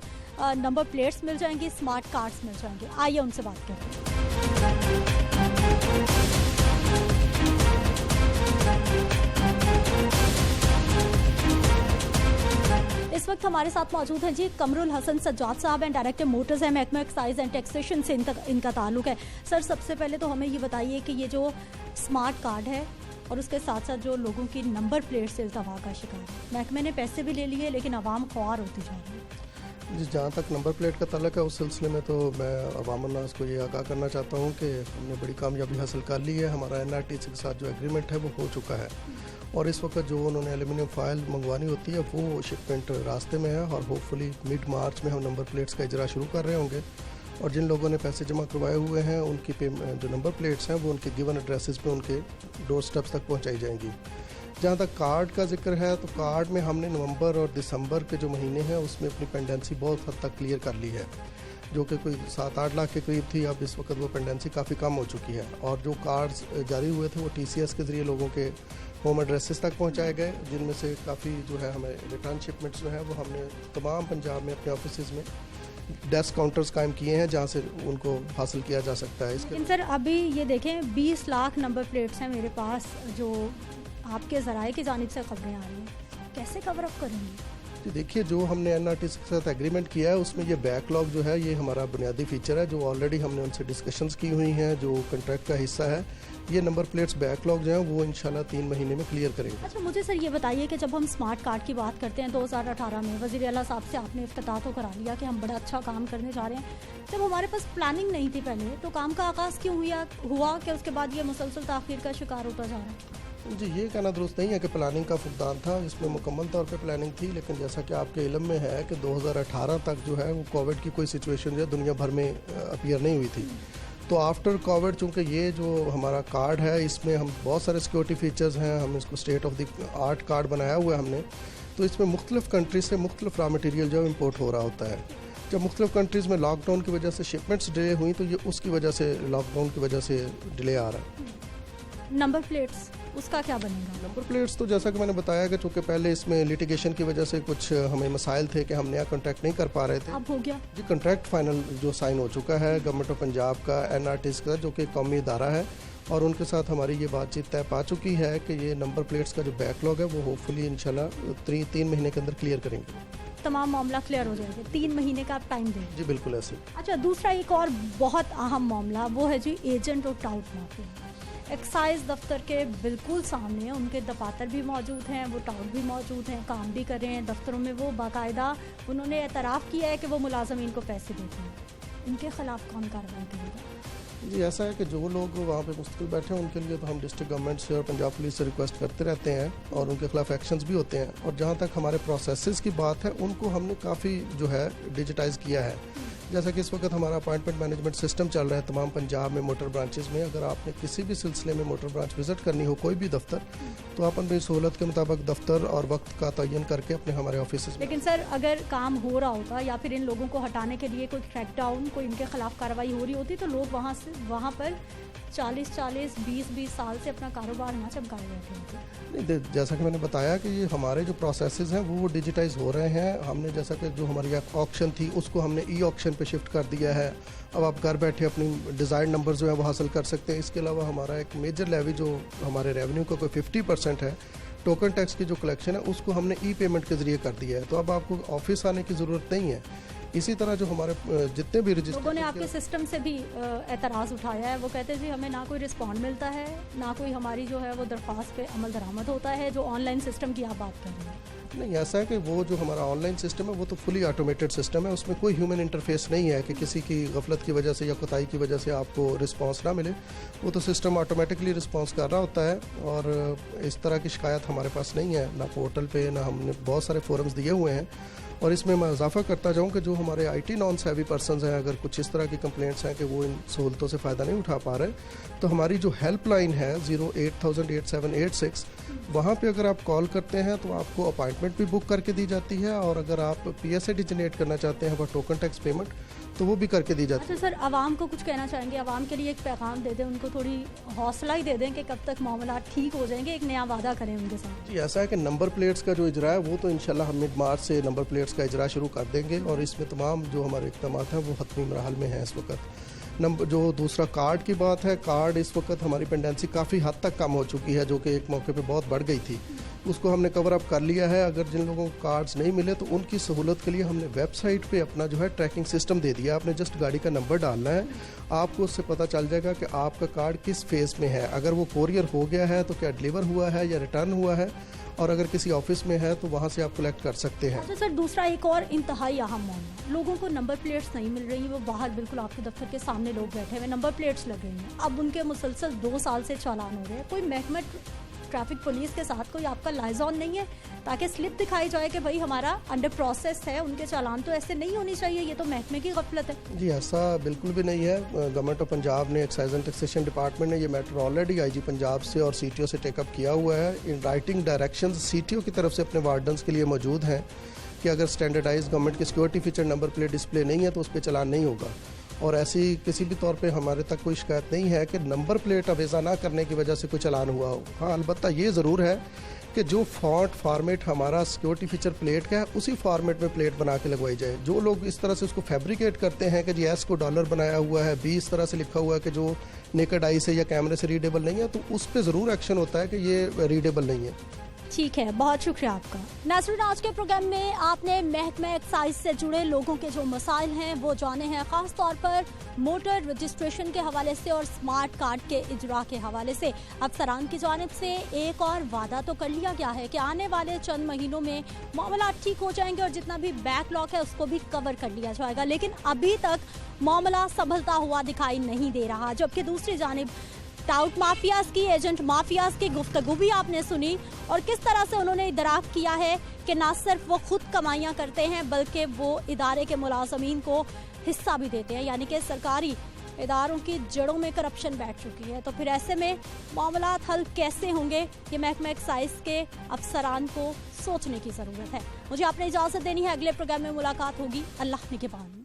नंबर प्लेट्स मिल जाएंगी, स्मार्ट कार्ड्स मिल जाएंगे। आइए उनसे बात करें। इस वक्त हमारे साथ मौजूद हैं जी कमरुल हसन सज्जाद साहब हैं, डायरेक्टर मोटर्स हैं, महकमा एक्साइज़ एंड टैक्सेशन से इनका ताल्लुक है। सर, सबसे पहले तो हमें ये बताइए कि ये जो स्मार्ट कार्ड है और उसके साथ साथ जो लोगों की नंबर प्लेट से इल्तवा का शिकार है, महकमे ने पैसे भी ले लिए लेकिन आवाम ख्वार होती जा रही है। जी, जहाँ तक नंबर प्लेट का ताल्लुक है उस सिलसिले में तो मैं अवाम अन्नास को ये आगाह करना चाहता हूँ कि हमने बड़ी कामयाबी हासिल कर ली है। हमारा NRTC के साथ जो एग्रीमेंट है वो हो चुका है, और इस वक्त जो उन्होंने एल्यूमिनियम फॉयल मंगवानी होती है वो शिपमेंट रास्ते में है, और होपफुली मिड मार्च में हम नंबर प्लेट्स का इजरा शुरू कर रहे होंगे। और जिन लोगों ने पैसे जमा करवाए हुए हैं उनकी जो नंबर प्लेट्स हैं वो उनके गिवन एड्रेसेस पे उनके डोर स्टेप्स तक पहुंचाई जाएंगी। जहाँ तक कार्ड का जिक्र है तो कार्ड में हमने नवंबर और दिसंबर के जो महीने हैं उसमें अपनी पेंडेंसी बहुत हद तक क्लियर कर ली है, जो कि कोई 7-8 लाख के करीब थी। अब इस वक्त वो पेंडेंसी काफ़ी कम हो चुकी है, और जो कार्ड्स जारी हुए थे वो TCS के ज़रिए लोगों के होम एड्रेसेस तक पहुंचाए गए, जिनमें से काफ़ी जो है हमें रिटर्न शिपमेंट्स जो है वो हमने तमाम पंजाब में अपने ऑफिस में डेस्क काउंटर्स कायम किए हैं जहां से उनको हासिल किया जा सकता है। लेकिन सर अभी ये देखें 20 लाख नंबर प्लेट्स हैं मेरे पास, जो आपके ज़राए की जानिब से खबरें आ रही हैं, कैसे कवर अप करेंगे? तो देखिए, जो हमने NRTC के साथ एग्रीमेंट किया है उसमें ये बैकलॉग जो है ये हमारा बुनियादी फीचर है, जो ऑलरेडी हमने उनसे डिस्कशंस की हुई हैं, जो कॉन्ट्रैक्ट का हिस्सा है। ये नंबर प्लेट्स बैकलॉग जो है वो इंशाल्लाह 3 महीने में क्लियर करेंगे। अच्छा, मुझे सर ये बताइए कि जब हम स्मार्ट कार्ड की बात करते हैं 2018 में वज़ीर आला साहब से आपने इफ्तिताह तो करा लिया कि हम बड़ा अच्छा काम करने जा रहे हैं, जब हमारे पास प्लानिंग नहीं थी पहले, तो काम का आगाज़ क्यों हुआ कि उसके बाद ये मुसलसल ताख़ीर का शिकार होता जा रहा है? जी, ये कहना दुरुस्त नहीं है कि प्लानिंग का फुकदान था, इसमें मुकम्मल तौर पे प्लानिंग थी, लेकिन जैसा कि आपके इल्म में है कि 2018 तक जो है वो कोविड की कोई सिचुएशन जो है दुनिया भर में अपीयर नहीं हुई थी। तो आफ्टर कोविड चूँकि ये जो हमारा कार्ड है इसमें हम बहुत सारे सिक्योरिटी फीचर्स हैं, हम इसको state of the art card बनाया हुआ है हमने, तो इसमें मुख्तलिफ कंट्रीज से मुख्तलिफ रॉ मटीरियल जो है इम्पोर्ट हो रहा होता है। जब मुख्तलिफ कंट्रीज़ में लॉकडाउन की वजह से शिपमेंट्स डिले हुई तो ये उसकी वजह से, लॉकडाउन की वजह से डिले आ रहा है। नंबर प्लेट्स उसका क्या बनेगा? नंबर प्लेट्स तो जैसा कि मैंने बताया कि चूँकि पहले इसमें लिटिगेशन की वजह से कुछ हमें मसाइल थे कि हम नया कॉन्ट्रैक्ट नहीं कर पा रहे थे। अब हो गया जी, कॉन्ट्रैक्ट फाइनल जो साइन हो चुका है गवर्नमेंट ऑफ पंजाब का, NRTC का, जो कि कौमी इदारा है, और उनके साथ हमारी ये बातचीत तय पा चुकी है कि ये नंबर प्लेट्स का जो बैकलॉग है वो होपफुली इंशाल्लाह 3 महीने के अंदर क्लियर करेंगे। तमाम मामला क्लियर हो जाएगा, 3 महीने का टाइम दें। जी बिल्कुल ऐसे। अच्छा, दूसरा एक और बहुत अहम मामला वो है जी एजेंट और टाउट माफिया। एक्साइज दफ्तर के बिल्कुल सामने है, उनके दफातर भी मौजूद हैं, वो टाउट भी मौजूद हैं, काम भी कर रहे हैं दफ्तरों में। वो बाकायदा उन्होंने एतराफ़ किया है कि वो मुलाजमीन को पैसे देते हैं। इनके खिलाफ कौन कार्रवाई करेगा? जी, ऐसा है कि जो लोग वहाँ पे मुस्तकिल बैठे हैं उनके लिए तो हम डिस्ट्रिक्ट गवर्नमेंट से और पंजाब पुलिस से रिक्वेस्ट करते रहते हैं, और उनके खिलाफ एक्शंस भी होते हैं। और जहाँ तक हमारे प्रोसेसेस की बात है उनको हमने काफ़ी जो है डिजिटाइज़ किया है, जैसा कि इस वक्त हमारा अपॉइंटमेंट मैनेजमेंट सिस्टम चल रहा है तमाम पंजाब में मोटर ब्रांचेस में, अगर आपने किसी भी सिलसिले में मोटर ब्रांच विजिट करनी हो, कोई भी दफ्तर, तो आप अपनी सहूलत के मुताबिक दफ्तर और वक्त का तयन करके अपने हमारे ऑफिस में। लेकिन सर अगर काम हो रहा होता या फिर इन लोगों को हटाने के लिए कोई क्रैकडाउन, कोई इनके खिलाफ कार्रवाई हो रही होती, तो लोग वहाँ पर 40-40, 20-20 साल से अपना कारोबार ना चमकाए बैठे होते। नहीं, जैसा कि मैंने बताया कि ये हमारे जो प्रोसेसेस हैं वो डिजिटाइज हो रहे हैं। हमने जैसा कि जो हमारी ऑक्शन थी उसको हमने ई ऑक्शन पे शिफ्ट कर दिया है। अब आप घर बैठे अपनी डिज़ाइन नंबर जो है वो हासिल कर सकते हैं। इसके अलावा हमारा एक मेजर लेवी जो हमारे रेवेन्यू का कोई 50% है, टोकन टैक्स की जो कलेक्शन है उसको हमने ई पेमेंट के ज़रिए कर दिया है। तो अब आपको ऑफिस आने की ज़रूरत नहीं है। इसी तरह जो हमारे जितने भी रजिस्टर लोगों ने आपके सिस्टम से भी एतराज़ उठाया है, वो कहते हैं जी हमें ना कोई रिस्पॉन्ड मिलता है, ना कोई हमारी जो है वो दरख्वास्त पे अमल दरामद होता है। जो ऑनलाइन सिस्टम की आप बात कर रहे हैं, नहीं, ऐसा है कि वो जो हमारा ऑनलाइन सिस्टम है वो तो फुली ऑटोमेटेड सिस्टम है, उसमें कोई ह्यूमन इंटरफेस नहीं है कि किसी की गफलत की वजह से या कोताही की वजह से आपको रिस्पांस ना मिले। वो तो सिस्टम ऑटोमेटिकली रिस्पांस कर रहा होता है और इस तरह की शिकायत हमारे पास नहीं है, ना पोर्टल पे, ना हमने बहुत सारे फोरम्स दिए हुए हैं। और इसमें मैं इजाफा करता जाऊँ कि जो हमारे IT नॉन सेवी पर्सनस हैं, अगर कुछ इस तरह की कंप्लेंट्स हैं कि वो इन सहूलतों से फ़ायदा नहीं उठा पा रहे, तो हमारी जो हेल्पलाइन है 080008786, वहाँ पे अगर आप कॉल करते हैं तो आपको अपॉइंटमेंट भी बुक करके दी जाती है, और अगर आप PSA जनरेट करना चाहते हैं वो टोकन टैक्स पेमेंट, तो वो भी करके दी जाती है। अच्छा सर, आवाम को कुछ कहना चाहेंगे? आवाम के लिए एक पैगाम दे दें, उनको थोड़ी हौसला ही दे दें कि कब तक मामला ठीक हो जाएंगे, एक नया वादा करें उनके साथ। जी, ऐसा है कि नंबर प्लेट्स का जो इजरा है वो तो इंशाल्लाह हम मार्च से नंबर प्लेट्स का इजरा शुरू कर देंगे, और इसमें तमाम जो हमारे इक़दाम हैं वो हतमी मरहल में हैं इस वक्त। नंबर जो दूसरा कार्ड की बात है, कार्ड इस वक्त हमारी पेंडेंसी काफ़ी हद तक कम हो चुकी है, जो कि एक मौके पे बहुत बढ़ गई थी, उसको हमने कवर अप कर लिया है। अगर जिन लोगों को कार्ड्स नहीं मिले तो उनकी सहूलत के लिए हमने वेबसाइट पे अपना जो है ट्रैकिंग सिस्टम दे दिया। आपने जस्ट गाड़ी का नंबर डालना है, आपको उससे पता चल जाएगा कि आपका कार्ड किस फेज़ में है। अगर वो कोरियर हो गया है तो क्या डिलीवर हुआ है या रिटर्न हुआ है, और अगर किसी ऑफिस में है तो वहाँ से आप कलेक्ट कर सकते हैं। अच्छा सर, दूसरा एक और इंतहाई अहम मामला, लोगों को नंबर प्लेट्स नहीं मिल रही, वो बाहर बिल्कुल आपके दफ्तर के सामने लोग बैठे हुए, नंबर प्लेट्स लग रही हैं, अब उनके मुसलसल 2 साल से चालान हो रहे हैं। कोई महकमा ट्रैफिक पुलिस के साथ कोई आपका लाइजॉन नहीं है ताकि स्लिप दिखाई जाए कि भाई हमारा अंडर प्रोसेस है, उनके चालान तो ऐसे नहीं होनी चाहिए, ये तो महकमे की गफलत है? जी, ऐसा बिल्कुल भी नहीं है। गवर्नमेंट ऑफ पंजाब ने, एक्साइज एंड टैक्सेशन डिपार्टमेंट ने ये मैटर ऑलरेडी IG पंजाब से और CTO से टेकअप किया हुआ है। इन राइटिंग डायरेक्शंस CTO की तरफ से अपने वार्डन्स के लिए मौजूद हैं कि अगर स्टैंडर्डाइज गवर्नमेंट की security feature number plate display नहीं है तो उस पर चालान नहीं होगा। और ऐसी किसी भी तौर पे हमारे तक कोई शिकायत नहीं है कि नंबर प्लेट अवेजा ना करने की वजह से कोई चालान हुआ हो। हाँ, अलबत्ता ये ज़रूर है कि जो फॉन्ट फॉर्मेट हमारा सिक्योरिटी फीचर प्लेट का है उसी फॉर्मेट में प्लेट बना के लगवाई जाए। जो लोग इस तरह से उसको फैब्रिकेट करते हैं कि जी S को डॉलर बनाया हुआ है, B इस तरह से लिखा हुआ है कि जो नेकेड आई से या कैमरे से रीडेबल नहीं है, तो उस पर ज़रूर एक्शन होता है कि ये रीडेबल नहीं है। ठीक है, बहुत शुक्रिया आपका। नाज़रीन, आज के प्रोग्राम में आपने महकमा एक्साइज से जुड़े लोगों के जो मसाइल हैं वो जाने हैं, ख़ास तौर पर मोटर रजिस्ट्रेशन के हवाले से और स्मार्ट कार्ड के इजरा के हवाले से। अफसरान की जानिब से एक और वादा तो कर लिया गया है कि आने वाले चंद महीनों में मामला ठीक हो जाएंगे और जितना भी बैकलॉग है उसको भी कवर कर लिया जाएगा, लेकिन अभी तक मामला संभलता हुआ दिखाई नहीं दे रहा। जबकि दूसरी जानिब टाउट माफियाज की, एजेंट माफियाज की गुफ्तगू भी आपने सुनी, और किस तरह से उन्होंने इदराक किया है कि ना सिर्फ वो खुद कमाइयाँ करते हैं बल्कि वो इदारे के मुलाजमीन को हिस्सा भी देते हैं, यानी कि सरकारी इदारों की जड़ों में करप्शन बैठ चुकी है। तो फिर ऐसे में मामला हल कैसे होंगे, ये महकमा एक्साइज के अफसरान को सोचने की ज़रूरत है। मुझे आपने इजाज़त देनी है, अगले प्रोग्राम में मुलाकात होगी। अल्लाह निगहबान।